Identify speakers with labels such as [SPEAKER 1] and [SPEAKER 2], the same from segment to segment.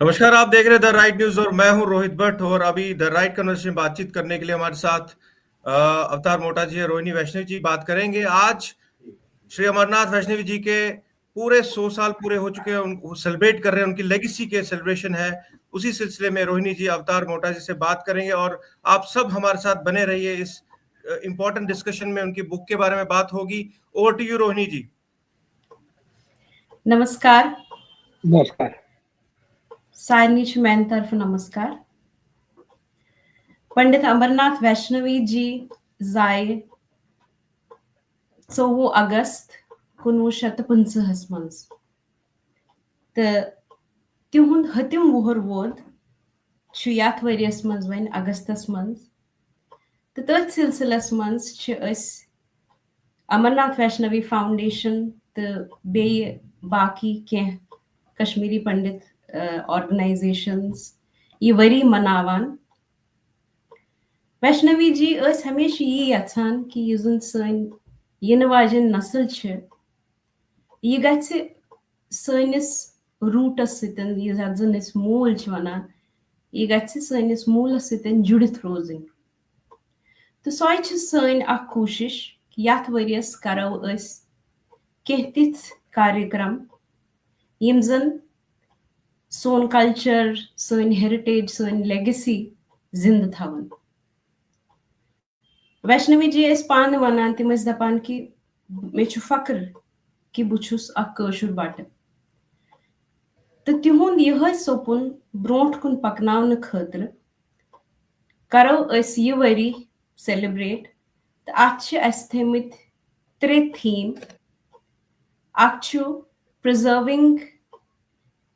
[SPEAKER 1] नमस्कार। आप देख रहे हैं द राइट न्यूज और मैं हूं रोहित भट्ट। और अभी द राइट कन्वर्सेशन बातचीत करने के लिए हमारे साथ अवतार मोटा जी और रोहिणी वैष्णव जी बात करेंगे। आज श्री अमरनाथ वैष्णवी जी के पूरे 100 साल पूरे हो चुके हैं, उनको सेलिब्रेट कर रहे हैं, उनकी लेगेसी के सेलिब्रेशन है। उसी सिलसिले में रोहिणी जी अवतार मोटा जी से बात करेंगे और आप सब हमारे साथ बने रहिए। इस इंपॉर्टेंट डिस्कशन में उनकी बुक के बारे में बात होगी। ओवर टू यू रोहिणी जी।
[SPEAKER 2] नमस्कार।
[SPEAKER 3] नमस्कार।
[SPEAKER 2] सारनीच मैन तरफ नमस्कार। पंडित अमरनाथ वैष्णवी जी जाए 24 अगस्त 1950 मज तो तिहुंद हतिम वुहर वोत यथ वरियस मज वन अगस्तस मज तो तथ सिलसिलस मज अमरनाथ वैष्णवी फाउंडेशन तो बे बाकी कह कश्मीरी पंडित ऑर्गेनाइजेशंस ये वरी मनावान। वैष्णवी जी हमेशा ये यछान कि यह जन सन इन वाजन नस्ल यह गि सनिस रूटस सत जन मूल वनान यह गि सनिस मूलस सत जुड़ित रोजन। तो सो सन कोशिश कि यथ वरियस करो कह तिथ कार्यक्रम यम जन सोन कल्चर सन हेरिटेज सन लेगेसी जिंद थवन। वैष्णवी जी पान वनान तम दपान कि मे फक्र कि बहुस अशुर बट तो तिहुंद यह सोपुन ब्रोट कुन पकन खतर करो यह वरी सेलिब्रेट। तो अस थमित 3 theme. Preserving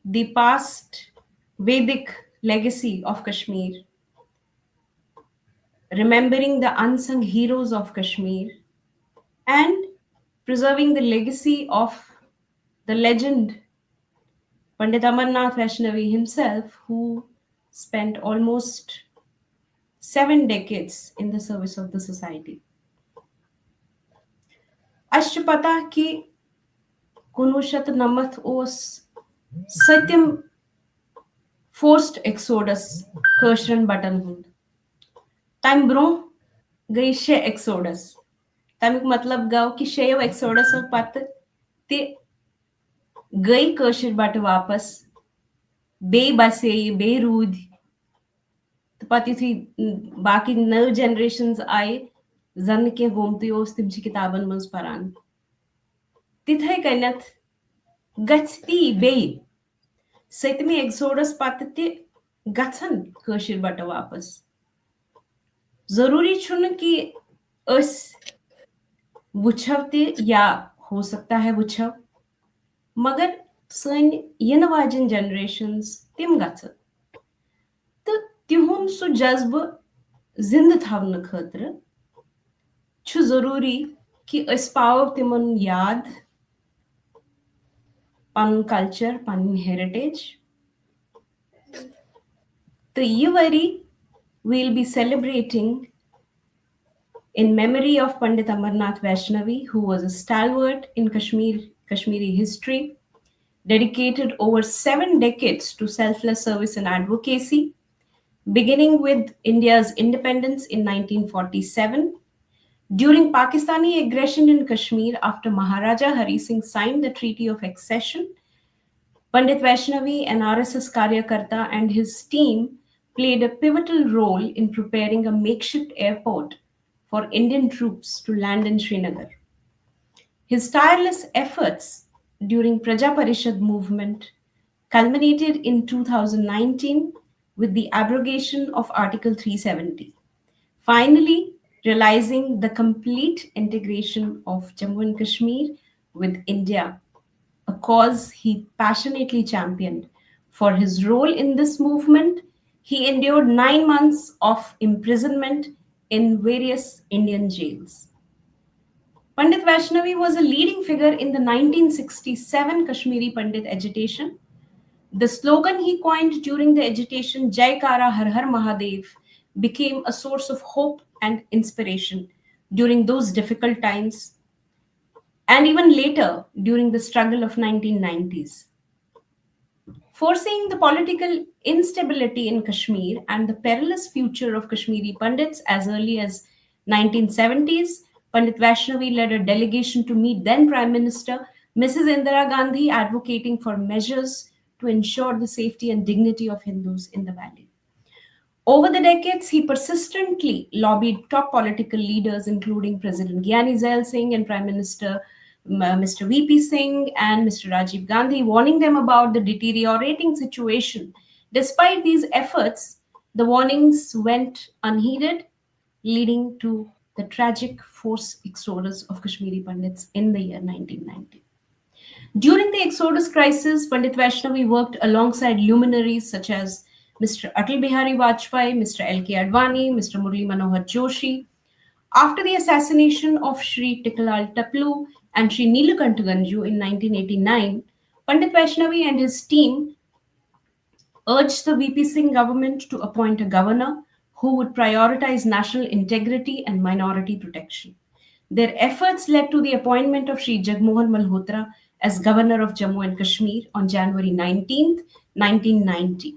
[SPEAKER 2] the past Vedic legacy of Kashmir, remembering the unsung heroes of Kashmir, and preserving the legacy of the legend Pandit Amarnath Vashnavi himself, who spent almost 7 decades in the service of the society. अश पता कि 1999 ओस सत्यम forced exodus कशरन button हुंद। तम bro गई 6 exodus. तमिक मतलब गो कि 6 exodus पत ते गई कशर बट वापस बे बसे बे रूद। तो पत यु बाकी नव जनरेशंस आए जन कह गोमत तम किताबन मज परान तिथे कनथ गि बे 7वें एक्सोडस पत गन कशर बट वापस। जरूरी छुन कि अस वुछव ते या हो सकता है वुछव, मगर सन इन वाजन जनरेशंस तिम गन तो तिहुंद सु जज्ब जिंद थवन खतर छु जरूरी कि अस पाव तिमन याद पन कल्चर पन हेरिटेज। तो ये worry we'll be celebrating in memory of Pandit Amarnath Vashnavi, who was a stalwart in Kashmiri history, dedicated over 7 decades to selfless service and advocacy, beginning with India's independence in 1947. During Pakistani aggression in Kashmir after Maharaja Hari Singh signed the Treaty of Accession, Pandit Vashnavi, an RSS Karyakarta, and his team played a pivotal role in preparing a makeshift airport for Indian troops to land in Srinagar. His tireless efforts during Praja Parishad movement culminated in 2019 with the abrogation of Article 370, finally realizing the complete integration of Jammu and Kashmir with India, a cause he passionately championed. For his role in this movement, he endured 9 months of imprisonment in various Indian jails. Pandit Vashnavi was a leading figure in the 1967 Kashmiri Pandit agitation. The slogan he coined during the agitation, Jai Kara Har Har Mahadev, became a source of hope and inspiration during those difficult times, and even later during the struggle of 1990s. Foreseeing the political instability in Kashmir and the perilous future of Kashmiri Pandits as early as 1970s, Pandit Vaishnavi led a delegation to meet then Prime Minister Mrs. Indira Gandhi, advocating for measures to ensure the safety and dignity of Hindus in the valley. Over the decades, he persistently lobbied top political leaders, including President Gyani Zail Singh and Prime Minister Mr. VP Singh and Mr. Rajiv Gandhi, warning them about the deteriorating situation. Despite these efforts, the warnings went unheeded, leading to the tragic forced exodus of Kashmiri Pandits in the year 1990. During the Exodus crisis, Pandit Vaishnavi worked alongside luminaries such as Mr. Atal Bihari Vajpayee, Mr. L.K. Advani, Mr. Murli Manohar Joshi. After the assassination of Sri Tikalal Taplu and Sri Nilakanta Ganju in 1989, Pandit Vaishnavi and his team urged the VP Singh government to appoint a governor who would prioritize national integrity and minority protection. Their efforts led to the appointment of Sri Jagmohan Malhotra as Governor of Jammu and Kashmir on January 19th, 1990.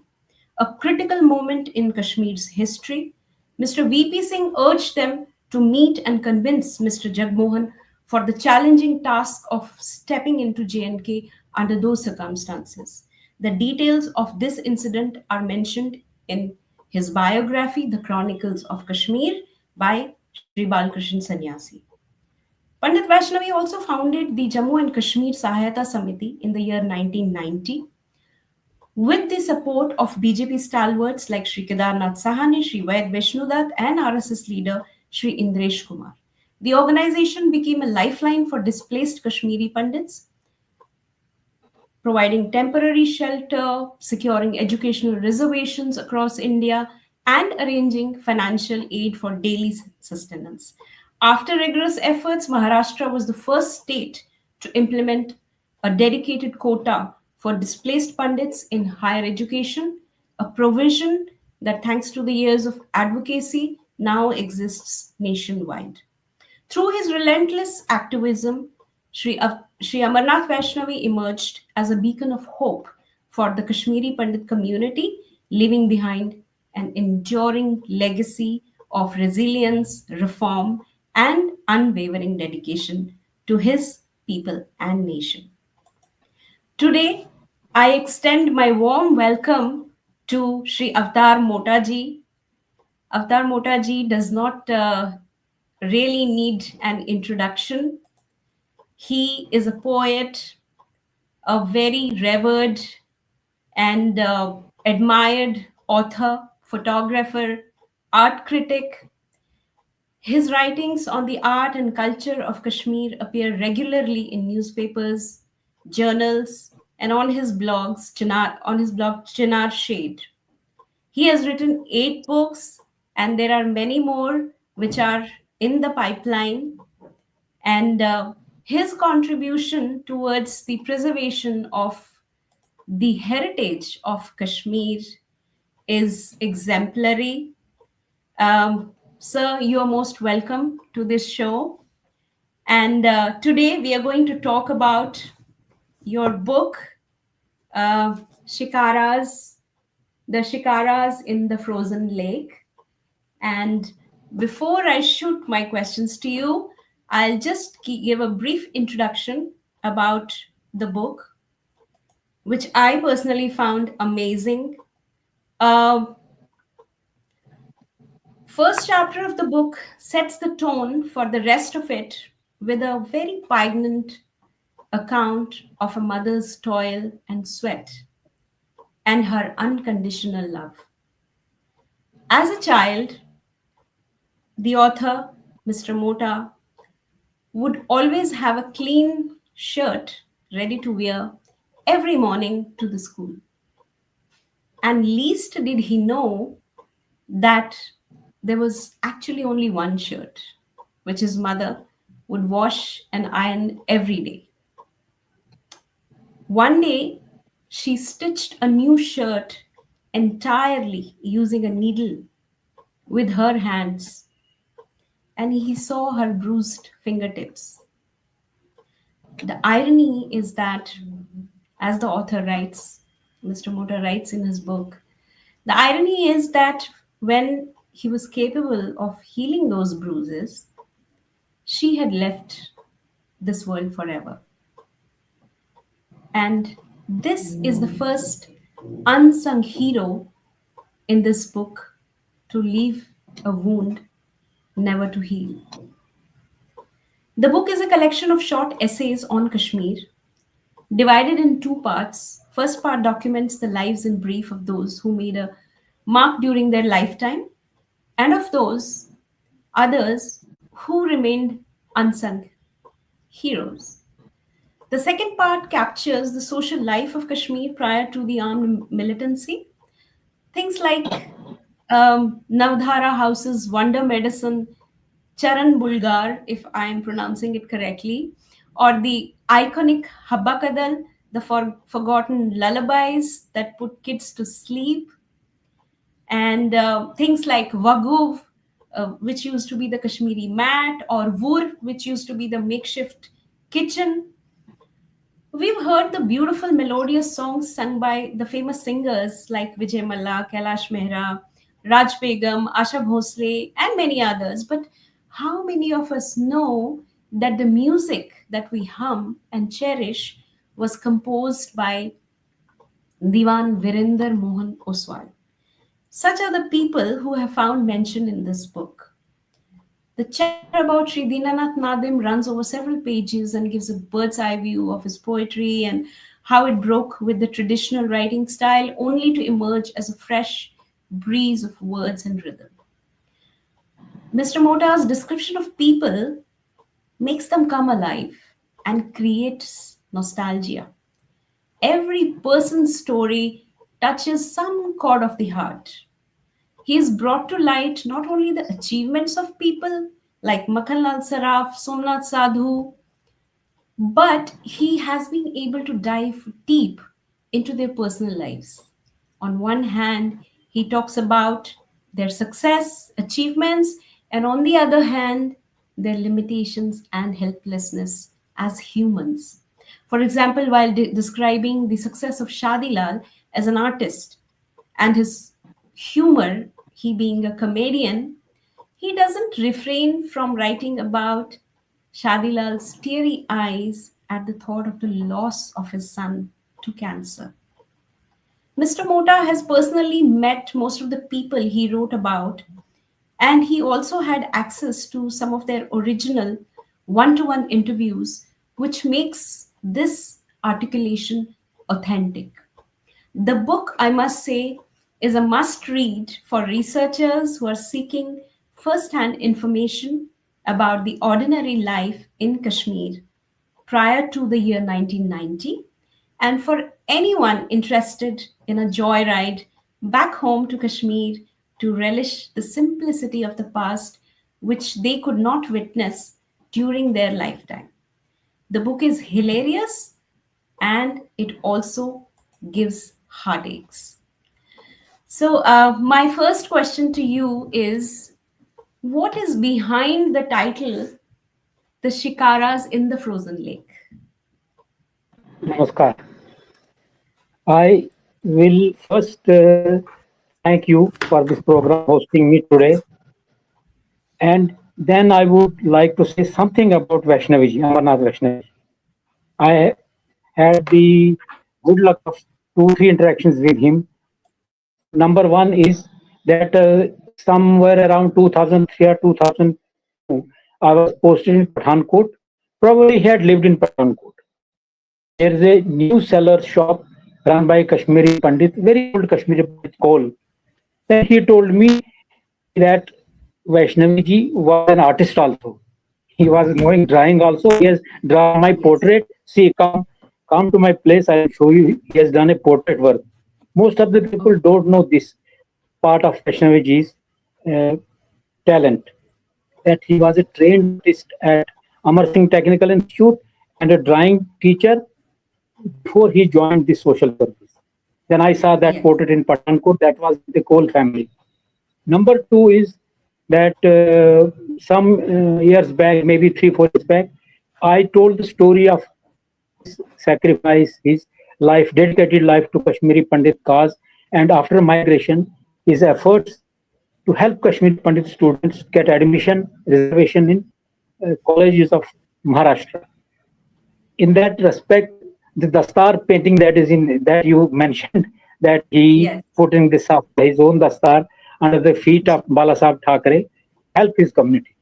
[SPEAKER 2] A critical moment in Kashmir's history, Mr. VP Singh urged them to meet and convince Mr. Jagmohan for the challenging task of stepping into JNK under those circumstances. The details of this incident are mentioned in his biography, The Chronicles of Kashmir, by Sri Balkrishnan Sannyasi. Pandit Vaishnavi also founded the Jammu and Kashmir Sahayata Samiti in the year 1990 with the support of BJP stalwarts like Sri Kedarnath Sahani, Sri Vaid Vishnudat, and RSS leader Sri Indresh Kumar. The organization became a lifeline for displaced Kashmiri Pandits, providing temporary shelter, securing educational reservations across India, and arranging financial aid for daily sustenance. After rigorous efforts, Maharashtra was the first state to implement a dedicated quota for displaced Pandits in higher education, a provision that, thanks to the years of advocacy, now exists nationwide. Through his relentless activism, Sri Amarnath Vashnavi emerged as a beacon of hope for the Kashmiri Pandit community, leaving behind an enduring legacy of resilience, reform, and unwavering dedication to his people and nation. Today, I extend my warm welcome to Sri Avtar Mota ji. Avtar Mota ji does not really need an introduction. He is a poet, a very revered and admired author, photographer, art critic. His writings on the art and culture of Kashmir appear regularly in newspapers, journals, and on his blog Chinar Shade. He has written 8 books, and there are many more which are in the pipeline. And his contribution towards the preservation of the heritage of Kashmir is exemplary. Sir, you are most welcome to this show. And today we are going to talk about your book, uh, Shikaras, the Shikaras in the Frozen Lake. And before I shoot my questions to you, I'll just give a brief introduction about the book, which I personally found amazing. Uh, First chapter of the book sets the tone for the rest of it with a very poignant account of a mother's toil and sweat and her unconditional love. As a child, the author, Mr. Mota, would always have a clean shirt ready to wear every morning to the school. And least did he know that there was actually only one shirt, which his mother would wash and iron every day. One day, she stitched a new shirt entirely using a needle with her hands, and he saw her bruised fingertips. The irony is that, as the author writes, Mr. Mota writes in his book. The irony is that when he was capable of healing those bruises, she had left this world forever. And this is the first unsung hero in this book to leave a wound never to heal. The book is a collection of short essays on Kashmir, divided in two parts. First part documents the lives in brief of those who made a mark during their lifetime and of those others who remained unsung heroes. The second part captures the social life of Kashmir prior to the armed militancy. Things like Navdhara House's Wonder Medicine, Charan Bulgar, if I am pronouncing it correctly, or the iconic Habba Kadal, the forgotten lullabies that put kids to sleep, and things like Waguv, which used to be the Kashmiri mat, or Vur, which used to be the makeshift kitchen. We've heard the beautiful melodious songs sung by the famous singers like Vijay Malla, Kailash Mehra, Raj Begum, Asha Bhosle, and many others. But how many of us know that the music that we hum and cherish was composed by Diwan Virender Mohan Oswal? Such are the people who have found mention in this book. The chapter about Sri Dinanath Nadim runs over several pages and gives a bird's eye view of his poetry and how it broke with the traditional writing style, only to emerge as a fresh breeze of words and rhythm. Mr. Mota's description of people makes them come alive and creates nostalgia. Every person's story touches some chord of the heart. He has brought to light not only the achievements of people like Makhanlal Saraf, Somnath Sadhu, but he has been able to dive deep into their personal lives. On one hand, he talks about their success, achievements, and on the other hand, their limitations and helplessness as humans. For example, while describing the success of Shadilal as an artist and his humor, he being a comedian, he doesn't refrain from writing about Shadilal's teary eyes at the thought of the loss of his son to cancer. Mr. Mota has personally met most of the people he wrote about, and he also had access to some of their original one to one interviews, which makes this articulation authentic. The book, I must say, is a must read for researchers who are seeking first hand information about the ordinary life in Kashmir prior to the year 1990, and for anyone interested in a joyride back home to Kashmir to relish the simplicity of the past which they could not witness during their lifetime. The book is hilarious and it also gives heartaches. So, my first question to you is, what is behind the title, The Shikaras in the Frozen Lake?
[SPEAKER 3] Namaskar. I will first thank you for this program hosting me today. And then I would like to say something about Vaishnaviji, Amarnath Vashnavi. I had the good luck of 2, 3 interactions with him. Number one is that somewhere around 2003 or 2002, I was posted in Pathankot. Probably he had lived in Pathankot. There is a new seller shop run by Kashmiri Pandit, very old Kashmiri Pandit Kohl. Then he told me that Vaishnavi ji was an artist also. He was knowing drawing also. He has drawn my portrait. See, come to my place. I will show you. He has done a portrait work. Most of the people don't know this part of Vaishnavi ji's uh, talent. That he was a trained artist at Amar Singh Technical Institute and a drawing teacher before he joined the social service. Then I saw that
[SPEAKER 2] Yes.
[SPEAKER 3] portrait in Pathankot. That was the Kohl family. Number two is that some years back, maybe 3, 4 years back, I told the story of his sacrifice, his life, dedicated life to Kashmiri Pandit cause, and after migration, his efforts to help Kashmiri Pandit students get admission, reservation in colleges of Maharashtra. In that respect, the dastar painting that is in that you mentioned, that he
[SPEAKER 2] Yes.
[SPEAKER 3] putting this up his own dastar under the feet of Balasaheb Thackeray, help his community.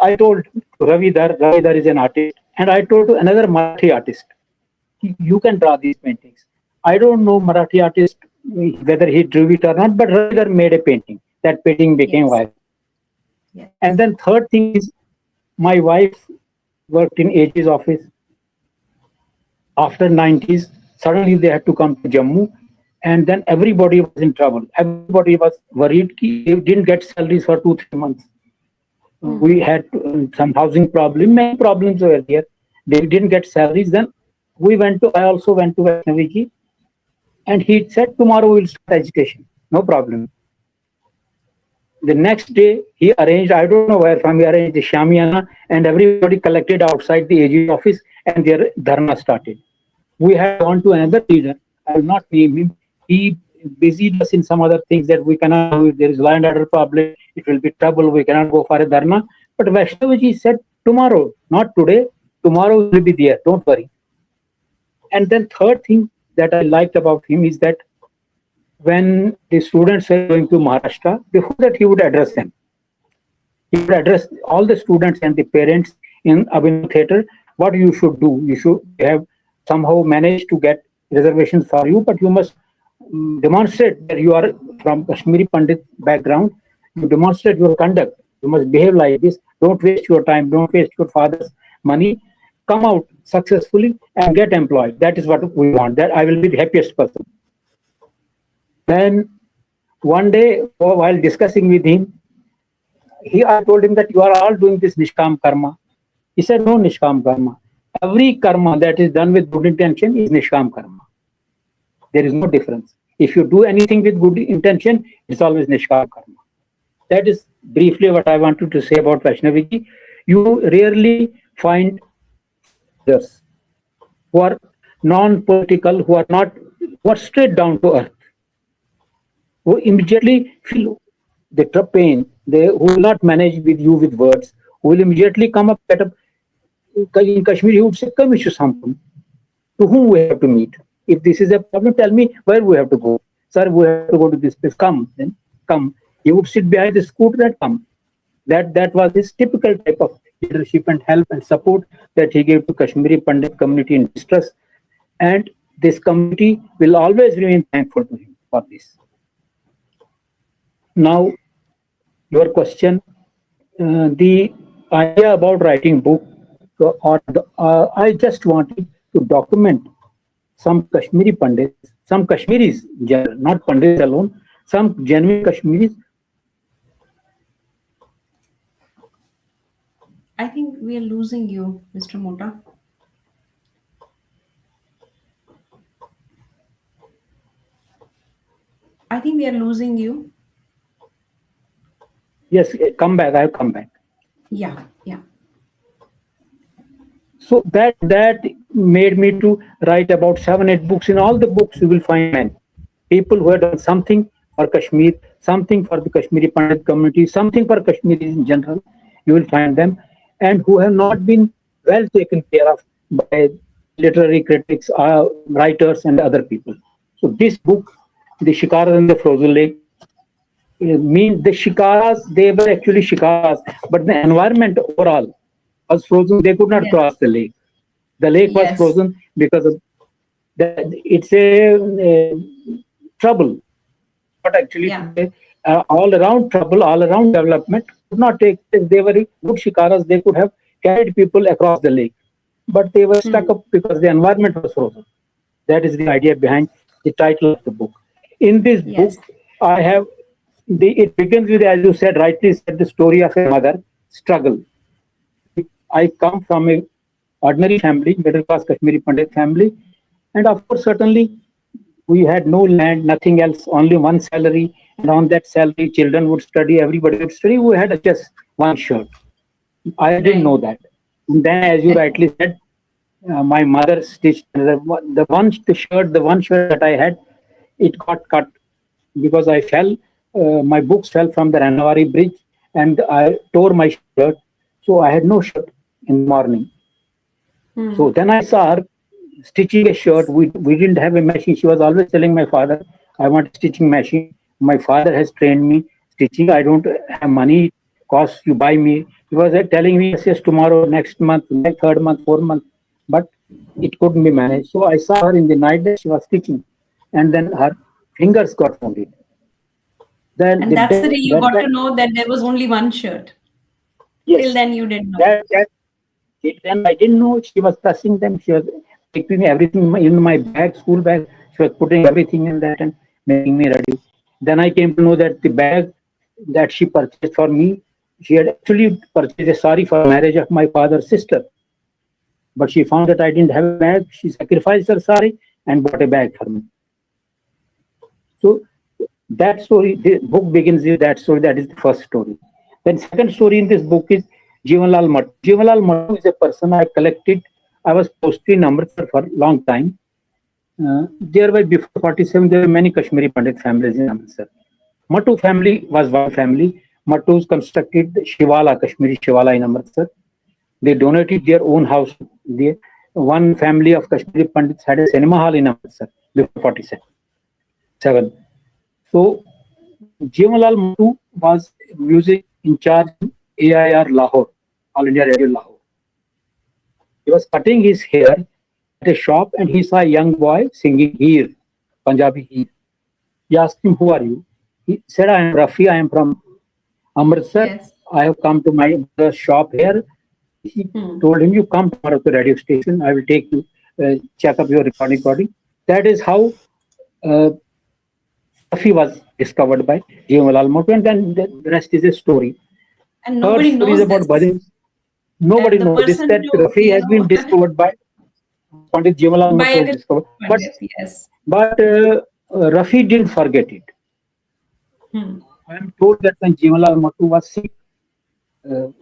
[SPEAKER 3] I told Ravi Dar is an artist, and I told to another Marathi artist, you can draw these paintings. I don't know Marathi artist whether he drew it or not, but Ravi Dar made a painting. That painting became
[SPEAKER 2] Yes.
[SPEAKER 3] viral.
[SPEAKER 2] Yes.
[SPEAKER 3] And then third thing is, my wife worked in AG's office. After 90s, suddenly they had to come to Jammu, and then everybody was in trouble. Everybody was worried. They didn't get salaries for 2-3 months. We had some housing problem, many problems were there. They didn't get salaries. Then I also went to Vaishnavi ji, and he said, tomorrow we'll start education. No problem. The next day, he arranged, I don't know where from, he arranged the Shamiana, and everybody collected outside the AG office, and their dharna started. We had gone to another leader, I will not name him. He busied us in some other things that we cannot do. If there is land order problem, it will be trouble, we cannot go for a dharna. But Vaishnavi said, tomorrow, not today, tomorrow will be there, don't worry. And then third thing that I liked about him is that when the students were going to Maharashtra, before that he would address them. He would address all the students and the parents in Abhinav Theatre, what you should do. You should have somehow managed to get reservations for you, but you must demonstrate that you are from Kashmiri Pandit background. You demonstrate your conduct. You must behave like this. Don't waste your time. Don't waste your father's money. Come out successfully and get employed. That is what we want. That I will be the happiest person. Then one day, while discussing with him, I told him that you are all doing this Nishkam Karma. He said, no Nishkam Karma. Every karma that is done with good intention is Nishkam Karma. There is no difference. If you do anything with good intention, it's always Nishkam Karma. That is briefly what I wanted to say about Vaishnavi ji. You rarely find others who are non-political, who are straight down to earth, who immediately feel the pain, who will not manage with you with words, who will immediately come up, get up. In Kashmir, he would say, come issue something. To whom we have to meet? If this is a problem, tell me where we have to go. Sir, we have to go to this place. Come, then come. He would sit behind the scooter and come. That was his typical type of leadership and help and support that he gave to Kashmiri Pandit community in distress. And this community will always remain thankful to him for this. Now, your question, the idea about writing book, I just wanted to document some Kashmiri Pandits, some Kashmiris, not Pandits alone, some genuine Kashmiris.
[SPEAKER 2] I think we are losing you, Mr. Mota. I think we are losing you.
[SPEAKER 3] Yes, come back. I'll come back.
[SPEAKER 2] Yeah.
[SPEAKER 3] So that made me to write about 7-8 books. In all the books, you will find men, people who have done something for Kashmir, something for the Kashmiri Pandit community, something for Kashmiris in general. You will find them, and who have not been well taken care of by literary critics, writers, and other people. So this book, The Shikaras in the Frozen Lake, means the shikaras, they were actually shikaras, but the environment overall was frozen. They could not cross the lake. The lake was frozen because of that. It's a trouble, but actually all around trouble, all around development could not take. If they were good shikaras, they could have carried people across the lake, but they were stuck up because the environment was frozen. That is the idea behind the title of the book. In this book, I have it begins with, as you said, rightly said, the story of a mother struggle. I come from a ordinary family, middle class Kashmiri Pandit family, and of course, certainly, we had no land, nothing else, only one salary, and on that salary, children would study, everybody would study. We had just one shirt. I didn't know that. And then, as you rightly said, my mother stitched the one shirt that I had, it got cut because I fell. My books fell from the Ranavari bridge, and I tore my shirt. So I had no shirt in the morning. So then I saw her stitching a shirt. We didn't have a machine. She was always telling my father, I want a stitching machine. My father has trained me stitching. I don't have money. Cost you buy me. He was telling me, yes, tomorrow, next month, next third month, 4 month. But it couldn't be managed. So I saw her in the night that she was stitching. And then her fingers got wounded. Then
[SPEAKER 2] And that's the day you got
[SPEAKER 3] that
[SPEAKER 2] to know that there was only one shirt. Till
[SPEAKER 3] yes,
[SPEAKER 2] then you didn't know.
[SPEAKER 3] that then I didn't know she was pressing them. She was taking everything in my bag, school bag. She was putting everything in that and making me ready. Then I came to know that the bag that she purchased for me, she had actually purchased a sari for marriage of my father's sister. But she found that I didn't have a bag. She sacrificed her sari and bought a bag for me. So that story, the book begins with that story. That is the first story. Then second story in this book is Jivanlal Matu. Jivanlal Matu is a person I collected. I was posted in Amritsar for a long time. There were before 47, there were many Kashmiri Pandit families in Amritsar. Matu family was one family. Matus constructed Shivala, Kashmiri Shivala in Amritsar. They donated their own house. One family of Kashmiri Pandits had a cinema hall in Amritsar before 47. So Jivanlal Matu was music in charge in AIR Lahore, All India Radio Lahore. He was cutting his hair at a shop and he saw a young boy singing Heer, Punjabi Heer. He asked him, who are you? He said, I am Rafi, I am from Amritsar.
[SPEAKER 2] Yes.
[SPEAKER 3] I have come to my brother's shop here. He told him, you come tomorrow to the radio station. I will take you, check up your recording. That is how uh, Rafi was discovered by Jivanlal Matu, and then the rest is a story.
[SPEAKER 2] And
[SPEAKER 3] Third
[SPEAKER 2] nobody
[SPEAKER 3] story is
[SPEAKER 2] knows
[SPEAKER 3] about
[SPEAKER 2] this.
[SPEAKER 3] bhajans.
[SPEAKER 2] That
[SPEAKER 3] Nobody
[SPEAKER 2] the
[SPEAKER 3] knows this,
[SPEAKER 2] person
[SPEAKER 3] that
[SPEAKER 2] to,
[SPEAKER 3] Rafi has been discovered by Pandit Jivanlal
[SPEAKER 2] by
[SPEAKER 3] Matu
[SPEAKER 2] a
[SPEAKER 3] was discovered.
[SPEAKER 2] Pandit, yes.
[SPEAKER 3] But Rafi didn't forget it.
[SPEAKER 2] Hmm.
[SPEAKER 3] I am told that when Jivanlal Matu was sick,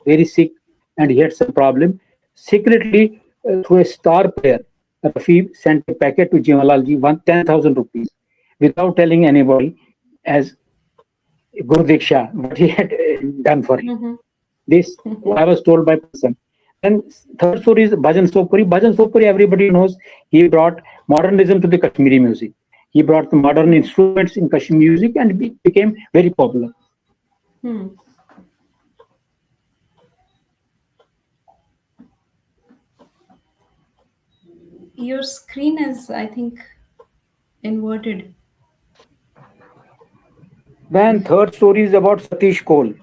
[SPEAKER 3] very sick, and he had some problem, secretly through a star player, Rafi sent a packet to Jivanlal ji, 10,000 rupees, without telling anybody, as Guru Diksha, what he had done for him.
[SPEAKER 2] Mhm.
[SPEAKER 3] This I was told by person. And third story is Bhajan Sopuri. Bhajan Sopuri, everybody knows, he brought modernism to the Kashmiri music. He brought the modern instruments in Kashmiri music and it became very popular.
[SPEAKER 2] Hmm. Your screen is, I think, inverted.
[SPEAKER 3] Then third story is about Satish Kaul,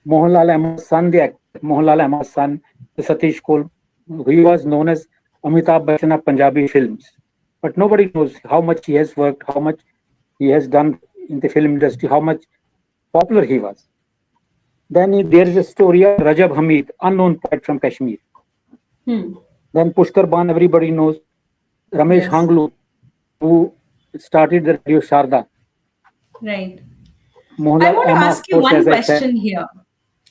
[SPEAKER 3] Mohanlal Ahmed's son, the actor, Mohanlal Ahmed's son, Satish Kaul. He was known as Amitabh Bachchan of Punjabi films. But nobody knows how much he has worked, how much he has done in the film industry, how much popular he was. Then there is a story of Rajab Hamid, unknown poet from Kashmir.
[SPEAKER 2] Hmm.
[SPEAKER 3] Then Pushkar Ban, everybody knows. Ramesh
[SPEAKER 2] Yes.
[SPEAKER 3] Hanglu, who started the radio Sharda.
[SPEAKER 2] Right. I
[SPEAKER 3] Mohanlal
[SPEAKER 2] want to
[SPEAKER 3] Ahmed,
[SPEAKER 2] ask
[SPEAKER 3] of
[SPEAKER 2] you
[SPEAKER 3] course,
[SPEAKER 2] one
[SPEAKER 3] as I said.
[SPEAKER 2] question here.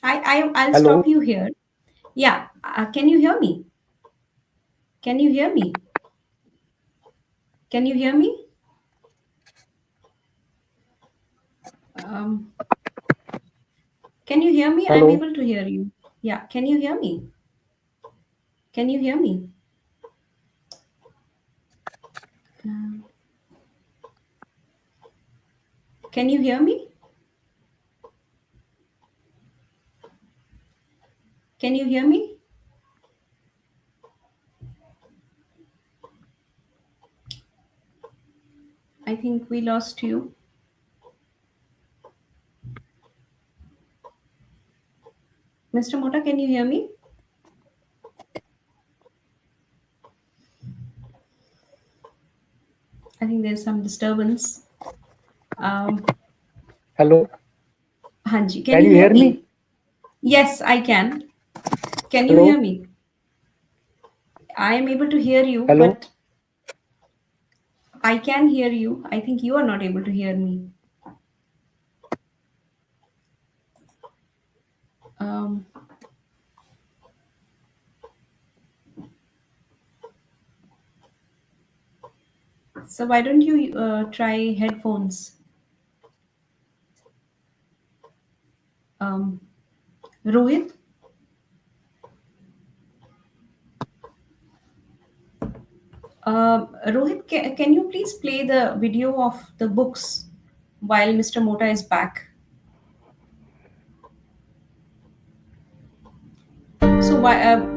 [SPEAKER 2] I'll
[SPEAKER 3] Hello,
[SPEAKER 2] stop you here. Yeah. Can you hear me? Can you hear me? Can you hear me? Um, can you hear me? I'm
[SPEAKER 3] hello,
[SPEAKER 2] able to hear you. Yeah. Can you hear me? Can you hear me? Um, can you hear me? Can you hear me? I think we lost you. Mr. Mota, can you hear me? I think there's some disturbance. Um,
[SPEAKER 3] hello.
[SPEAKER 2] Hanji, can
[SPEAKER 3] Can
[SPEAKER 2] you
[SPEAKER 3] you
[SPEAKER 2] hear
[SPEAKER 3] hear me?
[SPEAKER 2] me? Yes, I can. Can you hear
[SPEAKER 3] Hello,
[SPEAKER 2] me? I am able to hear you,
[SPEAKER 3] hello.
[SPEAKER 2] but I can hear you. I think you are not able to hear me. Um, So why don't you try headphones? Rohit? Rohit, can you please play the video of the books while Mr. Mota is back? So why?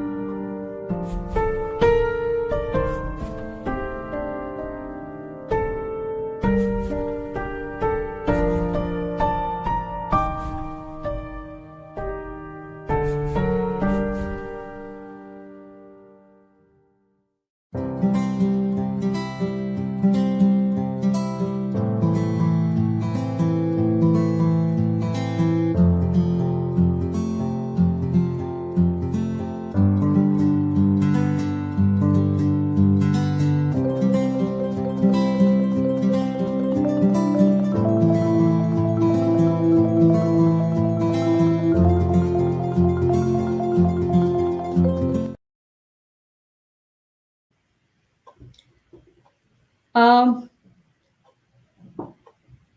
[SPEAKER 2] Um,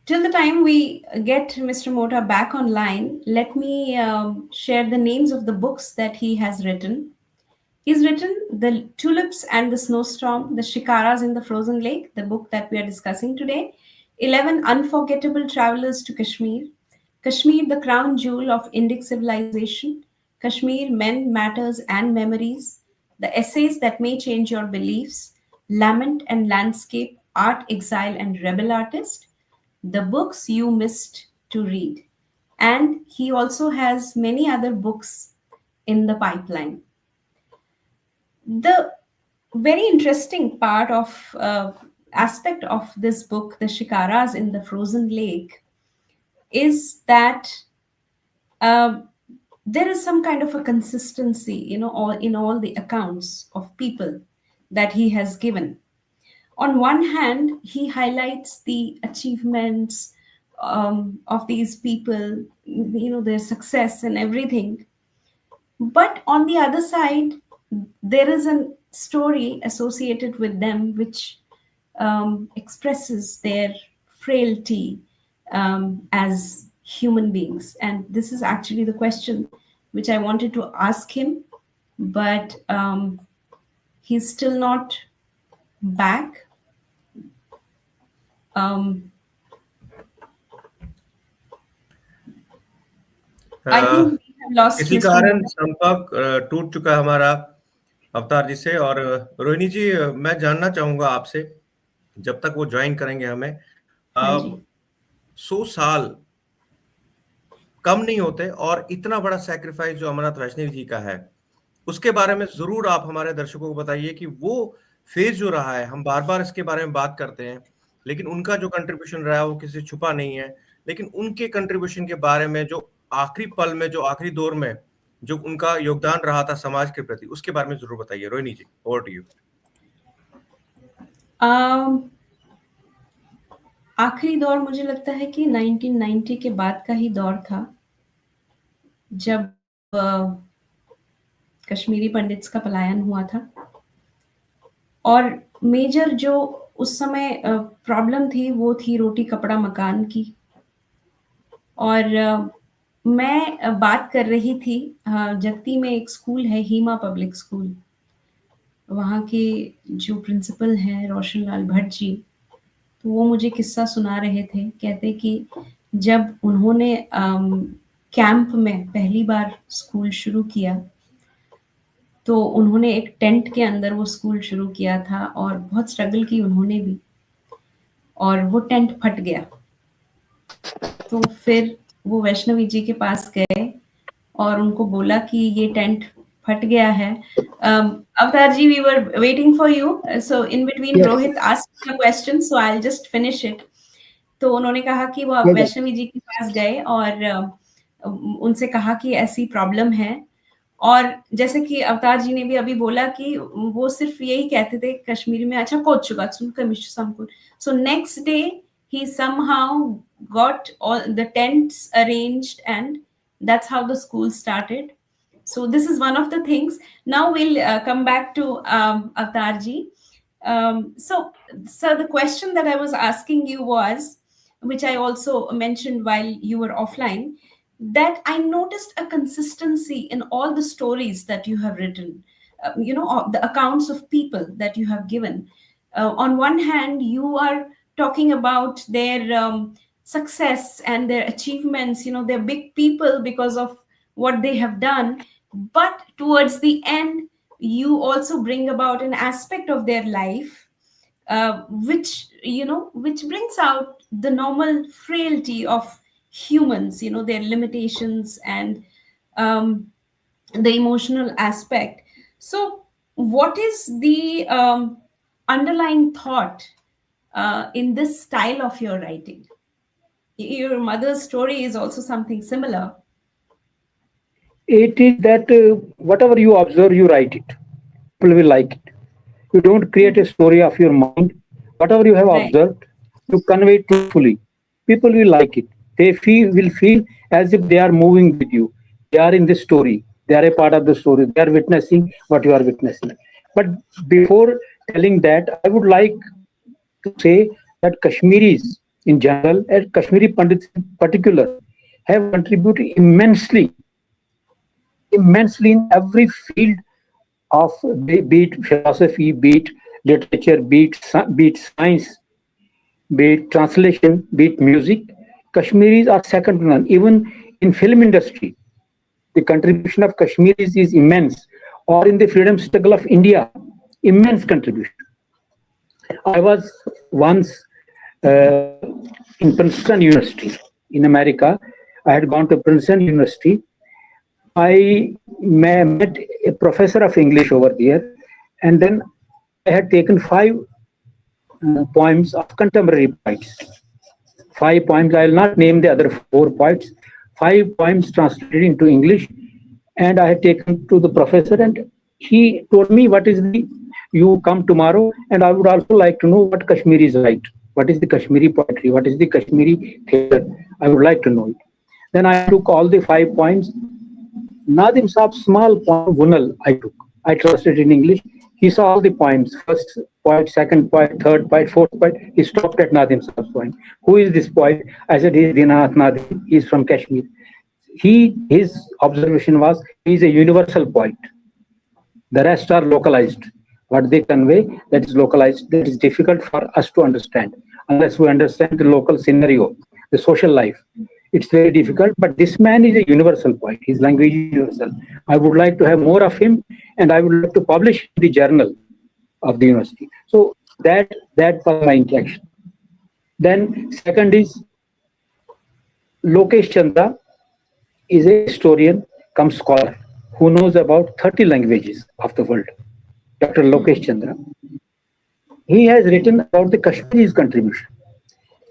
[SPEAKER 2] till the time we get Mr. Mota back online, let me share the names of the books that he has written. He's written The Tulips and the Snowstorm, The Shikaras in the Frozen Lake, the book that we are discussing today, 11 Unforgettable Travelers to Kashmir, Kashmir, the Crown Jewel of Indic Civilization, Kashmir, Men, Matters and Memories, The Essays That May Change Your Beliefs, Lament and Landscape, Art, Exile and Rebel Artist, The Books You Missed to Read. And he also has many other books in the pipeline. The very interesting part of aspect of this book, The Shikaras in the Frozen Lake, is that uh, there is some kind of a consistency, all in all the accounts of people that he has given. On one hand, he highlights the achievements of these people, their success and everything. But on the other side, there is a story associated with them which expresses their frailty as human beings. And this is actually the question which I wanted to ask him, but he's still not back. I think we have lost
[SPEAKER 1] इसी
[SPEAKER 2] Mr.
[SPEAKER 1] कारण
[SPEAKER 2] Mota.
[SPEAKER 1] संपर्क टूट चुका है हमारा अवतार जी से। और रोहिणी जी, मैं जानना चाहूंगा आपसे, जब तक वो ज्वाइन करेंगे हमें,
[SPEAKER 2] हाँ जी।
[SPEAKER 1] 100 साल कम नहीं होते, और इतना बड़ा सैक्रिफाइस जो अमरनाथ वैष्णव जी का है, उसके बारे में जरूर आप हमारे दर्शकों को बताइए कि वो फेज जो रहा है, हम बार बार इसके बारे में बात करते हैं, लेकिन उनका जो कंट्रीब्यूशन रहा है वो किसी से छुपा नहीं है। लेकिन उनके कंट्रीब्यूशन के बारे में, जो आखिरी पल में, जो आखिरी दौर में जो उनका योगदान रहा था समाज के प्रति, उसके बारे में जरूर बताइए। रोहिणी जी, ओवर टू यू।
[SPEAKER 2] आखिरी दौर मुझे लगता है कि 1990 के बाद का ही दौर था, जब कश्मीरी पंडित्स का पलायन हुआ था। और मेजर जो उस समय प्रॉब्लम थी वो थी रोटी कपड़ा मकान की। और मैं बात कर रही थी, जगती में एक स्कूल है, हीमा पब्लिक स्कूल, वहाँ के जो प्रिंसिपल हैं रोशन लाल भट्ट जी, तो वो मुझे किस्सा सुना रहे थे। कहते कि जब उन्होंने कैंप में पहली बार स्कूल शुरू किया, तो उन्होंने एक टेंट के अंदर वो स्कूल शुरू किया था और बहुत स्ट्रगल की उन्होंने भी, और वो टेंट फट गया। तो फिर वो वैष्णवी जी के पास गए और उनको बोला कि ये टेंट फट गया है। अवतार जी, we were waiting for you. So in between,
[SPEAKER 3] Yes.
[SPEAKER 2] Rohit asked a question, so I'll just finish it. तो उन्होंने कहा कि वो
[SPEAKER 3] Yes.
[SPEAKER 2] वैष्णवी जी के पास गए और उनसे कहा कि ऐसी प्रॉब्लम है। और जैसे कि अवतार जी ने भी अभी बोला कि वो सिर्फ यही कहते थे कश्मीरी में, अच्छा कोच चुका सुन कमिश समकुल। So next day he somehow got all the tents arranged, and that's how the school started. So this is one of the things. Now we'll come back to Avtar ji. So the question that I was asking you was, which I also mentioned while you were offline, that I noticed a consistency in all the stories that you have written, the accounts of people that you have given. On one hand, you are talking about their success and their achievements, they're big people because of what they have done. But towards the end, you also bring about an aspect of their life, which brings out the normal frailty of humans, their limitations and um, the emotional aspect. So what is the underlying thought in this style of your writing? Your mother's story is also something similar.
[SPEAKER 3] It is that whatever you observe, you write it. People will like it. You don't create a
[SPEAKER 2] Mhm.
[SPEAKER 3] story of your mind. Whatever you have
[SPEAKER 2] Right.
[SPEAKER 3] observed, you convey it truthfully. People will like it. They will feel as if they are moving with you. They are in this story. They are a part of the story. They are witnessing what you are witnessing. But before telling that, I would like to say that Kashmiris in general and Kashmiri Pandits in particular have contributed immensely in every field of be it philosophy, be it literature, be it science, be it translation, be it music. Kashmiris are second to none. Even in film industry, the contribution of Kashmiris is immense. Or in the freedom struggle of India, immense contribution. I was once uh, in Princeton University in America. I had gone to Princeton University. I met a professor of English over there, and then I had taken five poems of contemporary poets. Five poems. I will not name the other four poets. Five poems translated into English, and I had taken to the professor, and he told me, "What is the? You come tomorrow, and I would also like to know what Kashmiri is right. What is the Kashmiri poetry? What is the Kashmiri theatre? I would like to know it." Then I took all the five poems. Nadim Saab's small poem, Vunal, I took. I translated in English. He saw all the poems, first poet, second poet, third poet, fourth poet. He stopped at Nadim Saab's poem. Who is this poet? I said, he is Dinanath Nadim. He is from Kashmir. His observation was, he is a universal poet. The rest are localized. What they convey, that is localized, that is difficult for us to understand unless we understand the local scenario, the social life. It's very difficult, but this man is a universal poet. His language is universal. I would like to have more of him, and I would like to publish the journal of the university. So that was my interaction. Then second is Lokesh Chandra is a historian come scholar who knows about 30 languages of the world. Dr. Lokesh Chandra. He has written about the Kashmiri's contribution,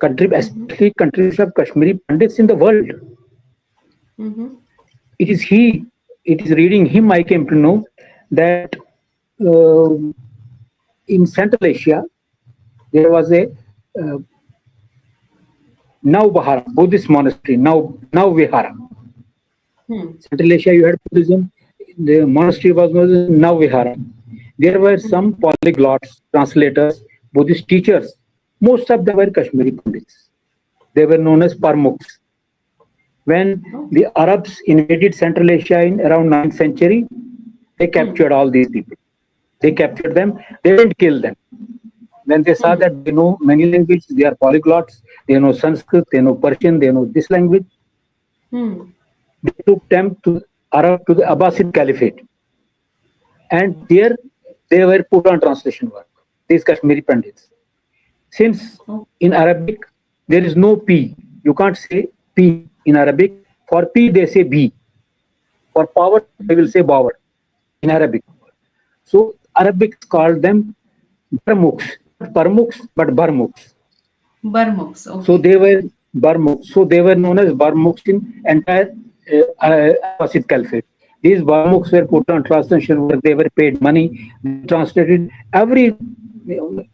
[SPEAKER 3] especially contribution of Kashmiri Pandits in the world.
[SPEAKER 2] Mm-hmm.
[SPEAKER 3] It is reading him I came to know that uh, in Central Asia there was a uh, Navbahara Buddhist monastery, Now Vihara. Central Asia you had Buddhism, the monastery was known as Navvihara. There were some polyglots, translators, Buddhist teachers. Most of them were Kashmiri Pandits. They were known as Parmukhs. When the Arabs invaded Central Asia in around 9th century, they captured all these people. They captured them. They didn't kill them. When they saw that they know many languages, they are polyglots, they know Sanskrit, they know Persian, they know this language, they took them to to the Abbasid Caliphate. And there they were put on translation work, these Kashmiri Pandits. Since in Arabic there is no P, you can't say P in Arabic. For P they say B. For power they will say Bawar in Arabic. So Arabic called them Barmuks, not Parmuks but Barmuks.
[SPEAKER 2] Barmuks, okay.
[SPEAKER 3] So they were Barmuks. So they were known as Barmuks in entire Abbasid Caliphate. These Barmuks were put on translation work. They were paid money. They translated every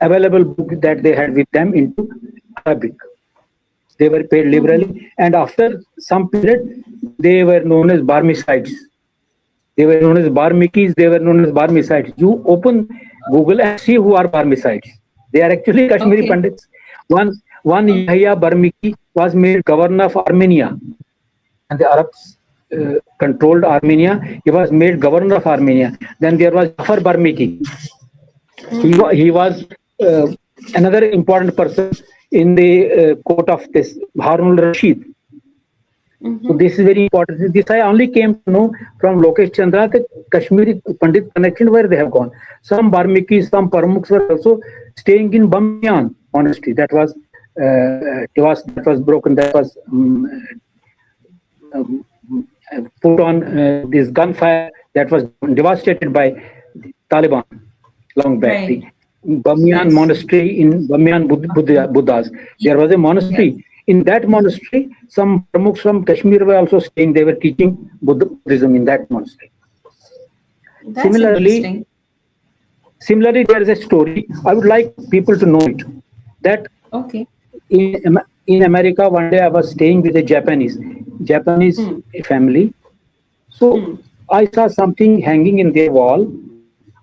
[SPEAKER 3] available book that they had with them into Arabic. They were paid liberally, and after some period, they were known as Barmecides. They were known as Barmikis. They were known as Barmecides. You open Google and see who are Barmicides. They are actually Kashmiri
[SPEAKER 2] Okay.
[SPEAKER 3] Pandits. One Yahya Barmiki was made governor of Armenia, and the Arabs controlled Armenia. He was made governor of Armenia. Then there was Jafar Barmiki. He was another important person in the court of this Harun al-Rashid. So this is very important. This I only came to know from Lokesh Chandra, the Kashmiri Pandit connection, where they have gone. Some Barmikis, some Parmuks were also staying in Bamiyan monastery. That was broken. That was put on this gunfire. That was devastated by Taliban long back.
[SPEAKER 2] Right.
[SPEAKER 3] The Bamiyan
[SPEAKER 2] Yes.
[SPEAKER 3] monastery in Bamiyan Buddhas. There was a monastery.
[SPEAKER 2] Yes.
[SPEAKER 3] In that monastery, some Pramukhs from Kashmir were also staying. They were teaching Buddhism in that monastery.
[SPEAKER 2] That's interesting.
[SPEAKER 3] Similarly, there is a story. I would like people to know it. That
[SPEAKER 2] Okay.
[SPEAKER 3] in America, one day I was staying with a Japanese family. So I saw something hanging in their wall.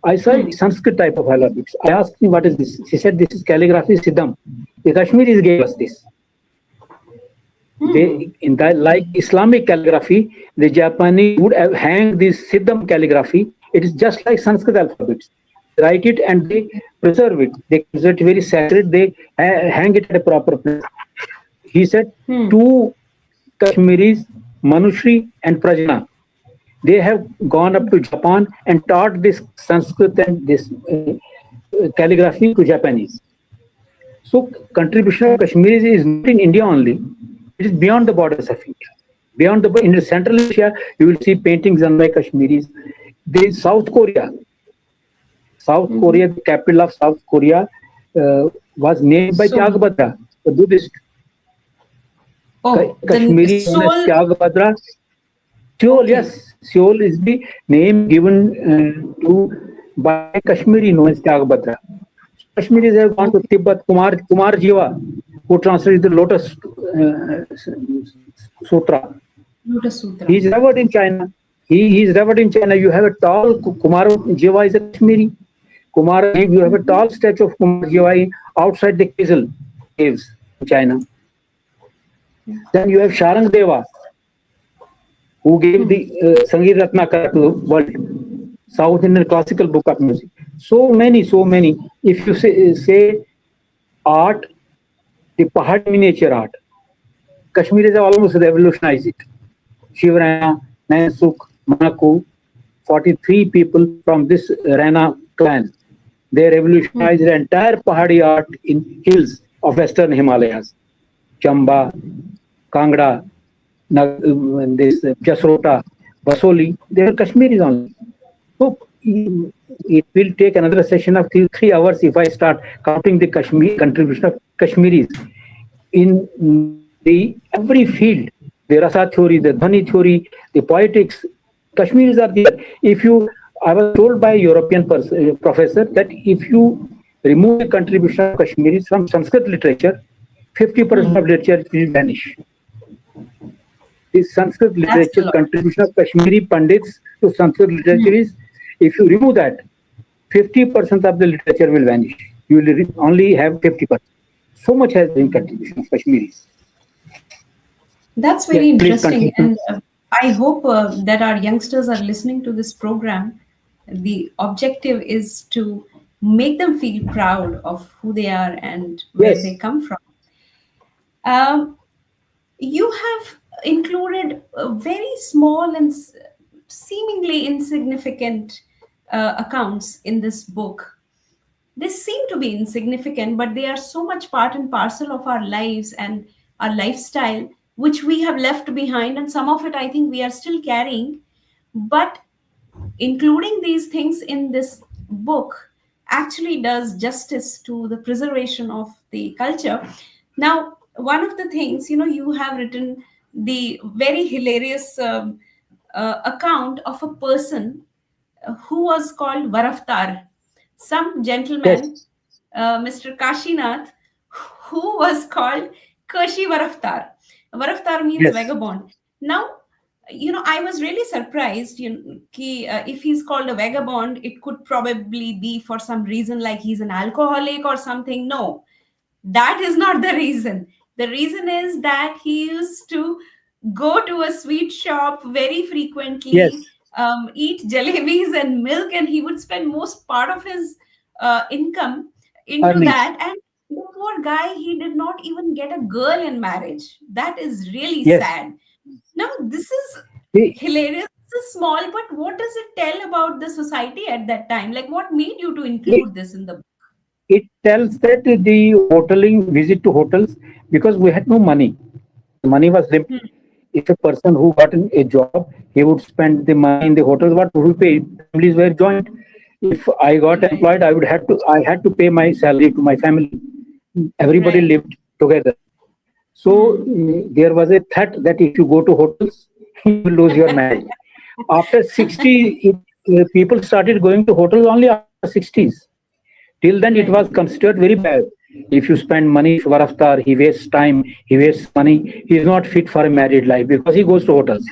[SPEAKER 3] I saw a Sanskrit type of hieroglyphs. I asked him, what is this? He said, this is calligraphy Siddham. The Kashmiris gave us this. They, in that, like Islamic calligraphy, the Japanese would have hang this Siddham calligraphy. It is just like Sanskrit alphabets. They write it and they preserve it. They consider it very sacred. They hang it at a proper place. He said, two Kashmiris, Manushri and Prajna, they have gone up to Japan and taught this Sanskrit and this calligraphy to Japanese. So contribution of Kashmiris is not in India only. It is beyond the borders of India. In Central Asia, you will see paintings done by Kashmiris. The South Korea, the capital of South Korea, was named by Tyagbhadra, the Buddhist. Kashmiri known as Tyagbhadra. Seoul, yes. Seoul is the name given to by Kashmiri known as Tyagbhadra. Kashmiris have gone to Tibet. Kumar Jiva, who translated the Lotus Sutra. He is revered in China. He is revered in China. You have a tall Kumar Jiva is a Kashmiri. You have a tall statue of Kumar Jiva outside the Kizil caves in China. Then you have Sharang Deva, who gave the Sangeet Ratnakara to the world, South Indian classical book of music. So many. If you say art, the Pahad miniature art, Kashmiris have almost revolutionized it. Shiv Raina, Nansuk, Manaku, 43 people from this Raina clan. They revolutionized the entire Pahadi art in hills of Western Himalayas. Chamba, Kangra, this Jasrota, Basoli, they are Kashmiris only. So it will take another session of 3 hours if I start counting the contribution of Kashmiris in the every field, the rasa theory, the dhani theory, the poetics. Kashmiris are there. I was told by a European professor that if you remove the contribution of Kashmiris from Sanskrit literature, 50% of literature will vanish. The Sanskrit literature contribution of Kashmiri Pandits to Sanskrit literature is, if you remove that, 50% of the literature will vanish. You will only have 50%. So much has been contribution of Kashmiris.
[SPEAKER 2] That's very interesting. And I hope that our youngsters are listening to this program. The objective is to make them feel proud of who they are and where they come from. You have included very small and seemingly insignificant accounts in this book. They seem to be insignificant, but they are so much part and parcel of our lives and our lifestyle, which we have left behind. And some of it, I think, we are still carrying. But including these things in this book actually does justice to the preservation of the culture. Now, one of the things, you have written the very hilarious account of a person who was called Varaftar, some gentleman, Mr. Kashinath, who was called Kashi Varaftar. Varaftar means vagabond. Now, I was really surprised. If he's called a vagabond, it could probably be for some reason like he's an alcoholic or something. No, that is not the reason. The reason is that he used to go to a sweet shop very frequently,
[SPEAKER 3] Yes,
[SPEAKER 2] eat jalebis and milk, and he would spend most part of his income into
[SPEAKER 3] earnings.
[SPEAKER 2] that. And the poor guy, he did not even get a girl in marriage. That is really
[SPEAKER 3] Yes.
[SPEAKER 2] sad. Now, this is
[SPEAKER 3] He-
[SPEAKER 2] hilarious. This is small, but what does it tell about the society at that time? Like, what made you to
[SPEAKER 3] It,
[SPEAKER 2] include this in the book?
[SPEAKER 3] it tells that the hoteling visit to hotels, because we had no money. The money was limited.
[SPEAKER 2] Hmm.
[SPEAKER 3] If a person who got a job, he would spend the money in the hotels. What would we pay? Families were joint. If I got
[SPEAKER 2] Right,
[SPEAKER 3] employed, I had to pay my salary to my family. Everybody
[SPEAKER 2] right.
[SPEAKER 3] lived together. So
[SPEAKER 2] Hmm.
[SPEAKER 3] there was a threat that if you go to hotels, you will lose your marriage. After 60, people started going to hotels only after 60s. Till then, it was
[SPEAKER 2] Right.
[SPEAKER 3] considered very bad. If you spend money for Avtar, he wastes time, he wastes money. He is not fit for a married life because he goes to hotels.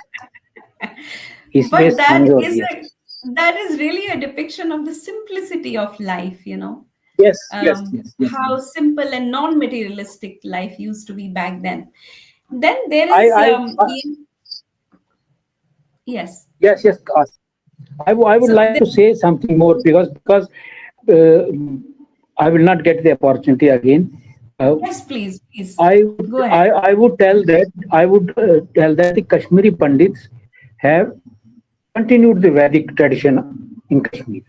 [SPEAKER 3] He
[SPEAKER 2] But
[SPEAKER 3] wastes money over here.
[SPEAKER 2] that is really a depiction of the simplicity of life.
[SPEAKER 3] Yes, yes, yes, yes.
[SPEAKER 2] How simple and non-materialistic life used to be back then. Then there
[SPEAKER 3] I,
[SPEAKER 2] is
[SPEAKER 3] I,
[SPEAKER 2] yes.
[SPEAKER 3] yes, yes. I would
[SPEAKER 2] So
[SPEAKER 3] like to say something more because uh, I will not get the opportunity again. Uh,
[SPEAKER 2] yes, please
[SPEAKER 3] I would
[SPEAKER 2] go ahead.
[SPEAKER 3] I would tell that the Kashmiri Pandits have continued the Vedic tradition in Kashmir.